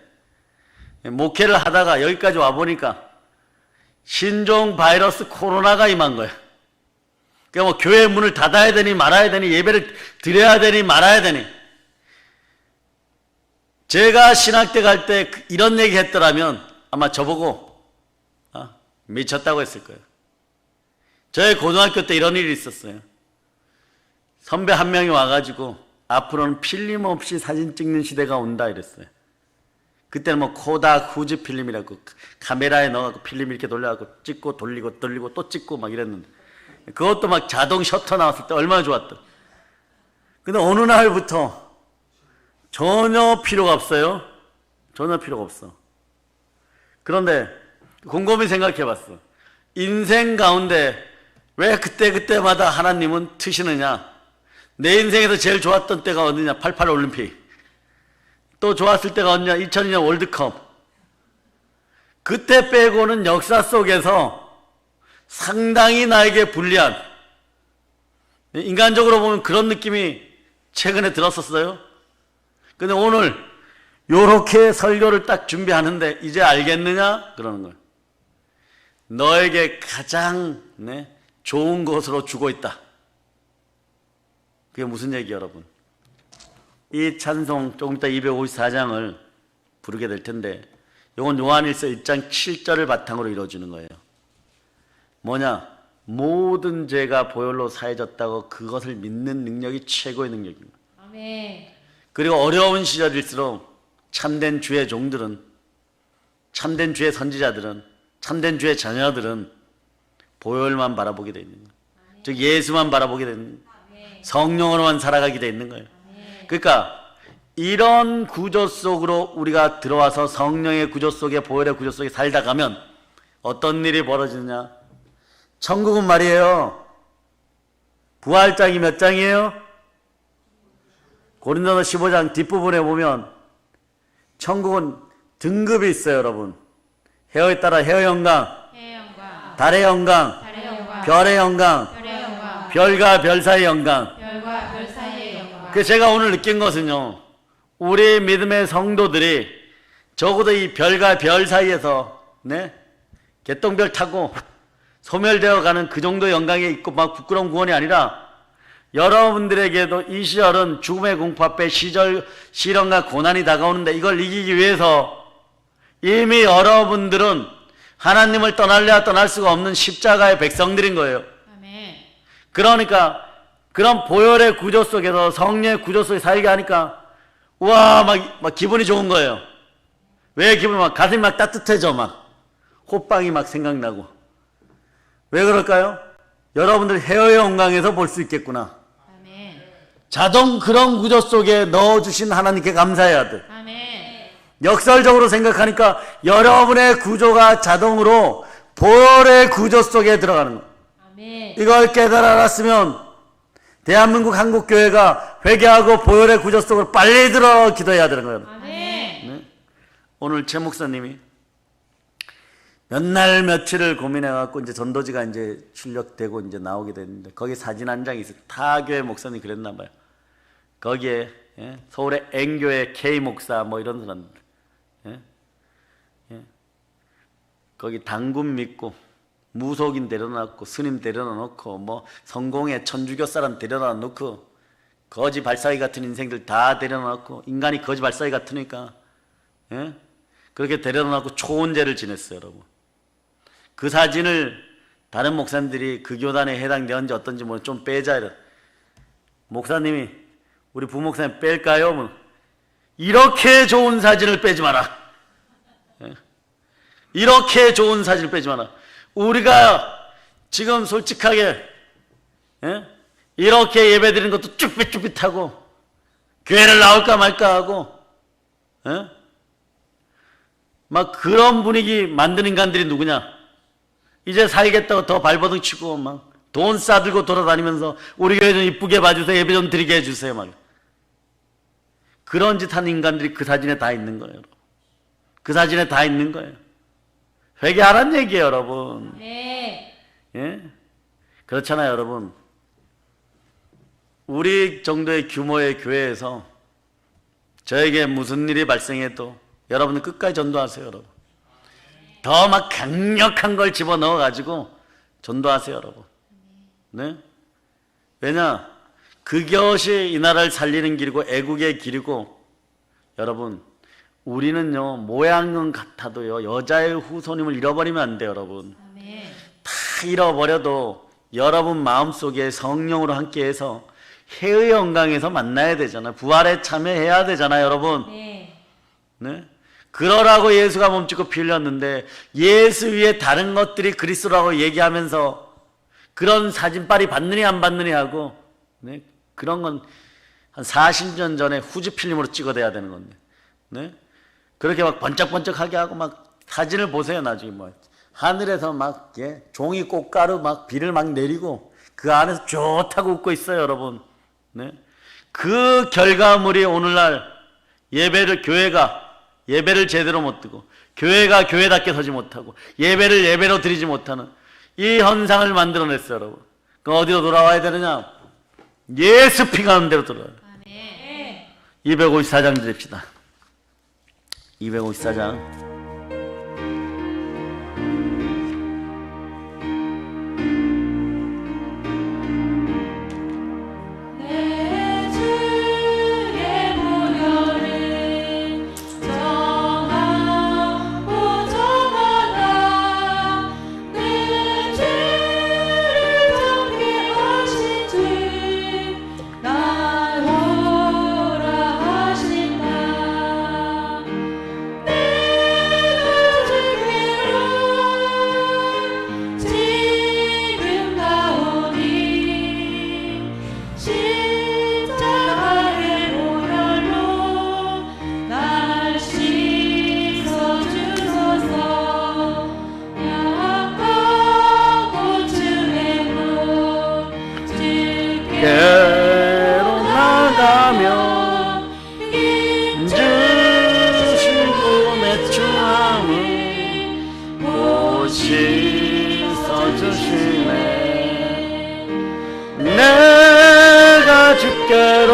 [SPEAKER 1] 목회를 하다가 여기까지 와보니까 신종 바이러스 코로나가 임한 거예요. 그러니까 뭐 교회 문을 닫아야 되니 말아야 되니 예배를 드려야 되니 말아야 되니. 제가 신학대 갈 때 이런 얘기 했더라면 아마 저보고 미쳤다고 했을 거예요. 저희 고등학교 때 이런 일이 있었어요. 선배 한 명이 와가지고 앞으로는 필름 없이 사진 찍는 시대가 온다 이랬어요. 그때는 뭐 코닥 후지 필름이라고 카메라에 넣어갖고 필름 이렇게 돌려갖고 찍고 돌리고 또 찍고 막 이랬는데 그것도 막 자동 셔터 나왔을 때 얼마나 좋았다. 근데 어느 날부터 전혀 필요가 없어요. 전혀 필요가 없어. 그런데 곰곰이 생각해 봤어. 인생 가운데 왜 그때마다 하나님은 트시느냐. 내 인생에서 제일 좋았던 때가 어디냐. 88 올림픽. 또 좋았을 때가 어디냐. 2002년 월드컵. 그때 빼고는 역사 속에서 상당히 나에게 불리한, 인간적으로 보면 그런 느낌이 최근에 들었었어요. 근데 오늘 요렇게 설교를 딱 준비하는데 이제 알겠느냐? 그러는 거예요. 너에게 가장 좋은 것으로 주고 있다. 그게 무슨 얘기예요, 여러분? 이 찬송 조금 이따 254장을 부르게 될 텐데 이건 요한일서 1장 7절을 바탕으로 이루어지는 거예요. 뭐냐? 모든 죄가 보혈로 사해졌다고 그것을 믿는 능력이 최고의 능력입니다.
[SPEAKER 2] 아멘.
[SPEAKER 1] 그리고 어려운 시절일수록 참된 주의 종들은, 참된 주의 선지자들은, 참된 주의 자녀들은 보혈만 바라보게 되어 있는 거예요. 즉 예수만 바라보게 되는 거예요. 성령으로만 살아가게 되어 있는 거예요. 그러니까 이런 구조 속으로 우리가 들어와서 성령의 구조 속에, 보혈의 구조 속에 살다 가면 어떤 일이 벌어지느냐? 천국은 말이에요. 부활장이 몇 장이에요? 고린도서 15장 뒷부분에 보면 천국은 등급이 있어요, 여러분. 해어에 따라 해어 영광, 달의 영광, 별의 영광, 별과 별 사이의 영광. 그래서 제가 오늘 느낀 것은요, 우리 믿음의 성도들이 적어도 이 별과 별 사이에서 개똥별 타고 소멸되어 가는 그 정도 영광에 있고 막 부끄러운 구원이 아니라 여러분들에게도 이 시절은 죽음의 공포 앞에 시련과 고난이 다가오는데 이걸 이기기 위해서 이미 여러분들은 하나님을 떠날래야 떠날 수가 없는 십자가의 백성들인 거예요.
[SPEAKER 2] 아멘.
[SPEAKER 1] 그러니까 그런 보혈의 구조 속에서 성령의 구조 속에 살게 하니까 우와 막 기분이 좋은 거예요. 왜 기분이 막 가슴이 막 따뜻해져. 막 호빵이 막 생각나고. 왜 그럴까요? 여러분들 헤어의 영광에서 볼 수 있겠구나.
[SPEAKER 2] 아멘.
[SPEAKER 1] 자동 그런 구조 속에 넣어주신 하나님께 감사해야 돼.
[SPEAKER 2] 아멘.
[SPEAKER 1] 역설적으로 생각하니까 여러분의 구조가 자동으로 보혈의 구조 속에 들어가는 거예요.
[SPEAKER 2] 아멘.
[SPEAKER 1] 이걸 깨달아 알았으면 대한민국 한국교회가 회개하고 보혈의 구조 속으로 빨리 들어 기도해야 되는 거예요.
[SPEAKER 2] 아멘.
[SPEAKER 1] 오늘 최 목사님이 몇 날 며칠을 고민해갖고 이제 전도지가 이제 출력되고 이제 나오게 됐는데 거기 사진 한 장이 있어요. 타교회 목사님이 그랬나 봐요. 거기에 서울의 N교회 K 목사 뭐 이런 사람들, 거기 당군 믿고 무속인 데려놓고 스님 데려놓고 뭐 성공의 천주교 사람 데려놓고 거지 발사기 같은 인생들 다 데려놓고 인간이 거지 발사기 같으니까 그렇게 데려놓고 초혼제를 지냈어요, 여러분. 그 사진을 다른 목사님들이 그 교단에 해당되었는지 어떤지 모르겠는데 좀 빼자 이래. 목사님이 우리 부목사님 뺄까요? 뭐. 이렇게 좋은 사진을 빼지 마라. 이렇게 좋은 사진을 빼지 마라. 우리가 지금 솔직하게 이렇게 예배드리는 것도 쭈삣쭈삣하고 교회를 나올까 말까 하고 막 그런 분위기 만드는 인간들이 누구냐? 이제 살겠다고 더 발버둥 치고 막 돈 싸들고 돌아다니면서 우리 교회 좀 이쁘게 봐주세요. 예배 좀 드리게 해주세요. 막 그런 짓 하는 인간들이 그 사진에 다 있는 거예요. 여러분. 그 사진에 다 있는 거예요. 회개하란 얘기예요, 여러분.
[SPEAKER 2] 네.
[SPEAKER 1] 예? 그렇잖아요, 여러분. 우리 정도의 규모의 교회에서 저에게 무슨 일이 발생해도 여러분은 끝까지 전도하세요, 여러분. 더 막 강력한 걸 집어넣어가지고 전도하세요, 여러분. 네? 왜냐? 그것이 이 나라를 살리는 길이고 애국의 길이고 여러분 우리는요 모양은 같아도요 여자의 후손임을 잃어버리면 안 돼요, 여러분.
[SPEAKER 2] 아멘.
[SPEAKER 1] 다 잃어버려도 여러분 마음속에 성령으로 함께해서 해의 영광에서 만나야 되잖아요. 부활에 참여해야 되잖아요, 여러분.
[SPEAKER 2] 네.
[SPEAKER 1] 네? 그러라고 예수가 몸짓고 피 흘렸는데 예수 위에 다른 것들이 그리스도라고 얘기하면서 그런 사진빨이 받느냐 안 받느냐 하고 네? 그런 건 한 40년 전에 후지 필름으로 찍어대야 되는 건데 네? 그렇게 막 번쩍번쩍하게 하고 막 사진을 보세요. 나중에 뭐 하늘에서 막 종이 꽃가루 막 비를 막 내리고 그 안에서 좋다고 웃고 있어요, 여러분. 네? 그 결과물이 오늘날 교회가 예배를 제대로 못 드고 교회가 교회답게 서지 못하고 예배를 예배로 드리지 못하는 이 현상을 만들어냈어요, 여러분. 그럼 어디로 돌아와야 되느냐? 예수 피 가는 대로 돌아와요.
[SPEAKER 2] 아멘.
[SPEAKER 1] 254장 드립시다. 254장. 괴로 나가며 인주시고 맺주함을 보시 써주시네. 내가 주께로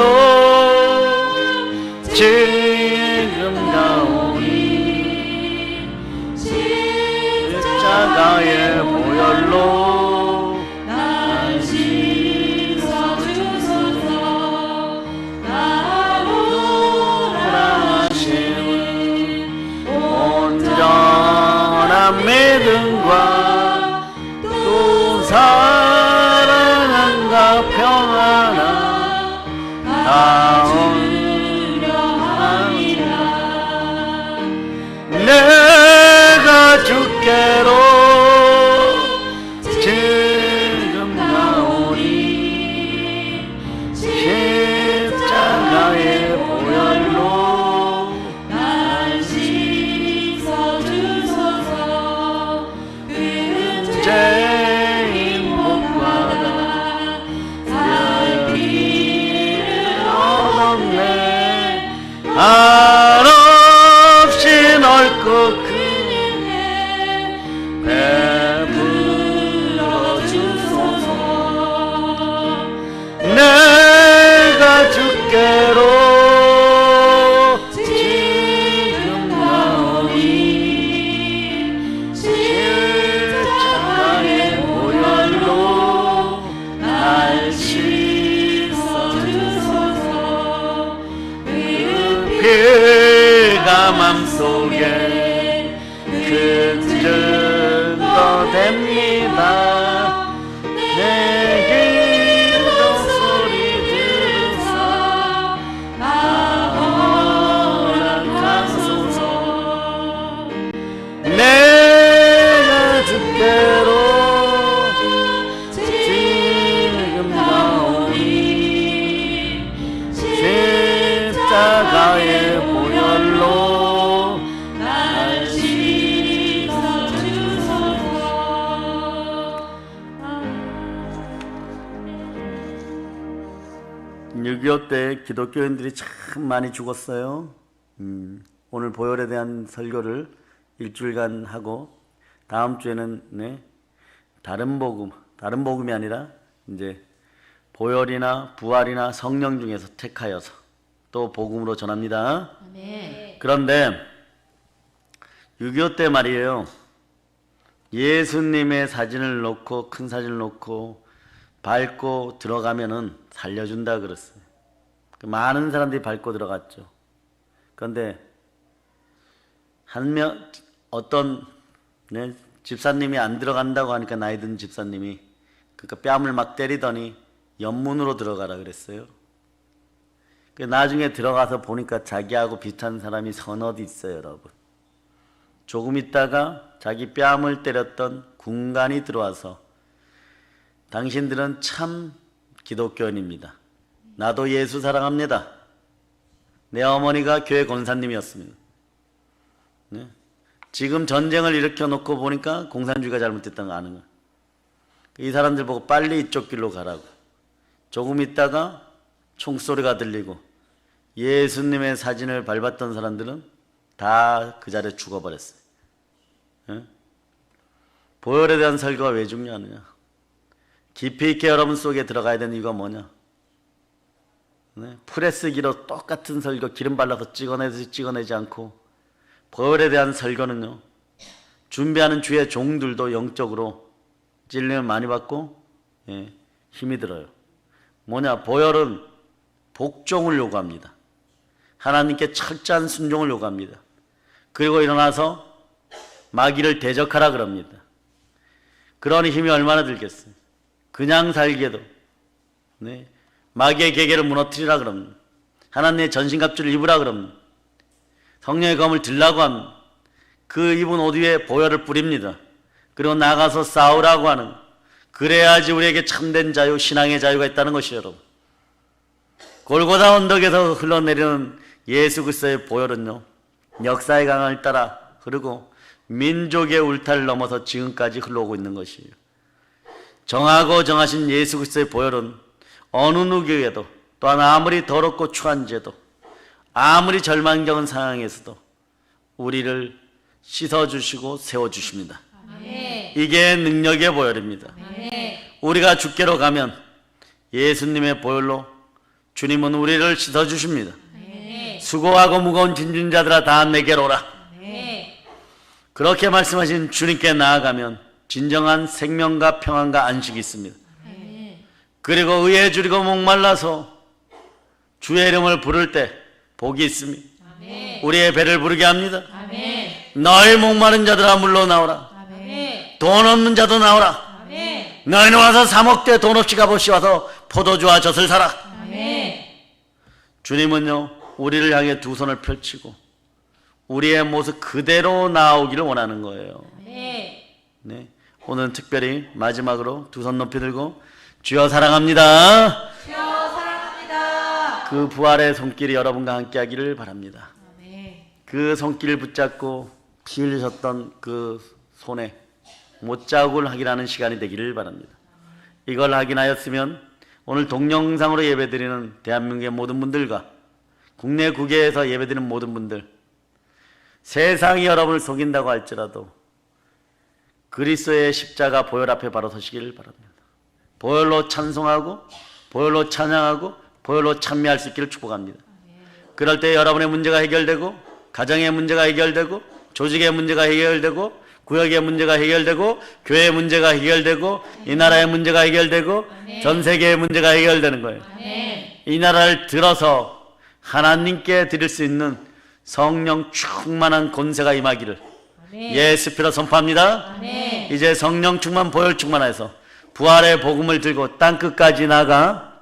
[SPEAKER 1] 지금 가오니 십자가의 보혈로 믿음과 또 사랑과 평안함 속에 큰 증거 됩니다. 내 기도 소리 들으사 허락하소서. 내가 주께로 지금 나오니 십자가의 보혈로 날 씻어주소서. (6.25) 때 기독교인들이 참 많이 죽었어요. 오늘 보혈에 대한 설교를 일주일간 하고 다음 주에는 다른 복음이 아니라 이제 보혈이나 부활이나 성령 중에서 택하여서 또 복음으로 전합니다.
[SPEAKER 2] 아멘.
[SPEAKER 1] 그런데 6.25 때 말이에요. 예수님의 사진을 놓고 큰 사진을 놓고 밟고 들어가면은 살려준다 그랬어요. 많은 사람들이 밟고 들어갔죠. 그런데 어떤 집사님이 안 들어간다고 하니까 나이 든 집사님이 그러니까 뺨을 막 때리더니 옆문으로 들어가라 그랬어요. 나중에 들어가서 보니까 자기하고 비슷한 사람이 서너 있어요, 여러분. 조금 있다가 자기 뺨을 때렸던 군관이 들어와서 당신들은 참 기독교인입니다. 나도 예수 사랑합니다. 내 어머니가 교회 권사님이었습니다. 네? 지금 전쟁을 일으켜 놓고 보니까 공산주의가 잘못됐다는 거 아는 거예요. 이 사람들 보고 빨리 이쪽 길로 가라고. 조금 있다가 총소리가 들리고 예수님의 사진을 밟았던 사람들은 다 그 자리에 죽어버렸어요. 네? 보혈에 대한 설교가 왜 중요하느냐? 깊이 있게 여러분 속에 들어가야 되는 이유가 뭐냐? 네? 프레스기로 똑같은 설교 기름 발라서 찍어내지 않고 보혈에 대한 설교는요, 준비하는 주의 종들도 영적으로 찔림을 많이 받고 힘이 들어요. 뭐냐? 보혈은 복종을 요구합니다. 하나님께 철저한 순종을 요구합니다. 그리고 일어나서 마귀를 대적하라 그럽니다. 그러니 힘이 얼마나 들겠어요. 그냥 살기에도 마귀의 계계를 무너뜨리라 그럽니다. 하나님의 전신갑주를 입으라 그럽니다. 성령의 검을 들라고 합니다. 그 입은 옷 위에 보혈을 뿌립니다. 그리고 나가서 싸우라고 하는, 그래야지 우리에게 참된 자유, 신앙의 자유가 있다는 것이에요, 여러분. 골고다 언덕에서 흘러내리는 예수 그리스도의 보혈은요, 역사의 강을 따라 흐르고 민족의 울타리를 넘어서 지금까지 흘러오고 있는 것이에요. 정하고 정하신 예수 그리스도의 보혈은 어느 누구에게도, 또한 아무리 더럽고 추한 죄도, 아무리 절망적인 상황에서도 우리를 씻어주시고 세워주십니다.
[SPEAKER 2] 아멘.
[SPEAKER 1] 이게 능력의 보혈입니다.
[SPEAKER 2] 아멘.
[SPEAKER 1] 우리가 주께로 가면 예수님의 보혈로 주님은 우리를 씻어주십니다.
[SPEAKER 2] 아멘.
[SPEAKER 1] 수고하고 무거운 짐진 자들아 다 내게로 오라.
[SPEAKER 2] 아멘.
[SPEAKER 1] 그렇게 말씀하신 주님께 나아가면 진정한 생명과 평안과 안식이 있습니다.
[SPEAKER 2] 아멘.
[SPEAKER 1] 그리고 의에 줄이고 목말라서 주의 이름을 부를 때 복이 있습니다.
[SPEAKER 2] 아멘.
[SPEAKER 1] 우리의 배를 부르게 합니다.
[SPEAKER 2] 아멘.
[SPEAKER 1] 너희 목마른 자들아 물러 나오라.
[SPEAKER 2] 아멘.
[SPEAKER 1] 돈 없는 자도 나오라.
[SPEAKER 2] 아멘.
[SPEAKER 1] 너희는 와서 사목대 돈 없이 값없이 와서 포도주와 젖을 사라.
[SPEAKER 2] 아멘.
[SPEAKER 1] 주님은요, 우리를 향해 두 손을 펼치고 우리의 모습 그대로 나오기를 원하는 거예요.
[SPEAKER 2] 아멘.
[SPEAKER 1] 네. 오늘은 특별히 마지막으로 두 손 높이 들고 주여 사랑합니다.
[SPEAKER 2] 주여 사랑합니다.
[SPEAKER 1] 그 부활의 손길이 여러분과 함께 하기를 바랍니다.
[SPEAKER 2] 아멘.
[SPEAKER 1] 그 손길을 붙잡고 피 흘리셨던 그 손에 못자국을 확인하는 시간이 되기를 바랍니다. 이걸 확인하였으면 오늘 동영상으로 예배드리는 대한민국의 모든 분들과 국내 국외에서 예배드리는 모든 분들, 세상이 여러분을 속인다고 할지라도 그리스도의 십자가 보혈 앞에 바로 서시기를 바랍니다. 보혈로 찬송하고 보혈로 찬양하고 보혈로 찬미할 수 있기를 축복합니다. 그럴 때 여러분의 문제가 해결되고, 가정의 문제가 해결되고, 조직의 문제가 해결되고, 구역의 문제가 해결되고, 교회의 문제가 해결되고, 이 나라의 문제가 해결되고, 전 세계의 문제가 해결되는 거예요. 이 나라를 들어서 하나님께 드릴 수 있는 성령 충만한 권세가 임하기를
[SPEAKER 2] 아멘.
[SPEAKER 1] 예수 피로 선포합니다.
[SPEAKER 2] 아멘.
[SPEAKER 1] 이제 성령 충만 보혈 충만해서 부활의 복음을 들고 땅끝까지 나가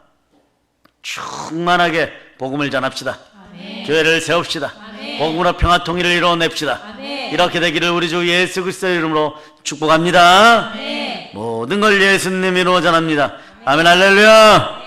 [SPEAKER 1] 충만하게 복음을 전합시다.
[SPEAKER 2] 아멘.
[SPEAKER 1] 교회를 세웁시다.
[SPEAKER 2] 아멘.
[SPEAKER 1] 복음으로 평화 통일을 이루어냅시다.
[SPEAKER 2] 아멘.
[SPEAKER 1] 이렇게 되기를 우리 주 예수 그리스도의 이름으로 축복합니다.
[SPEAKER 2] 아멘.
[SPEAKER 1] 모든 걸 예수님 이루어 전합니다. 아멘 할렐루야.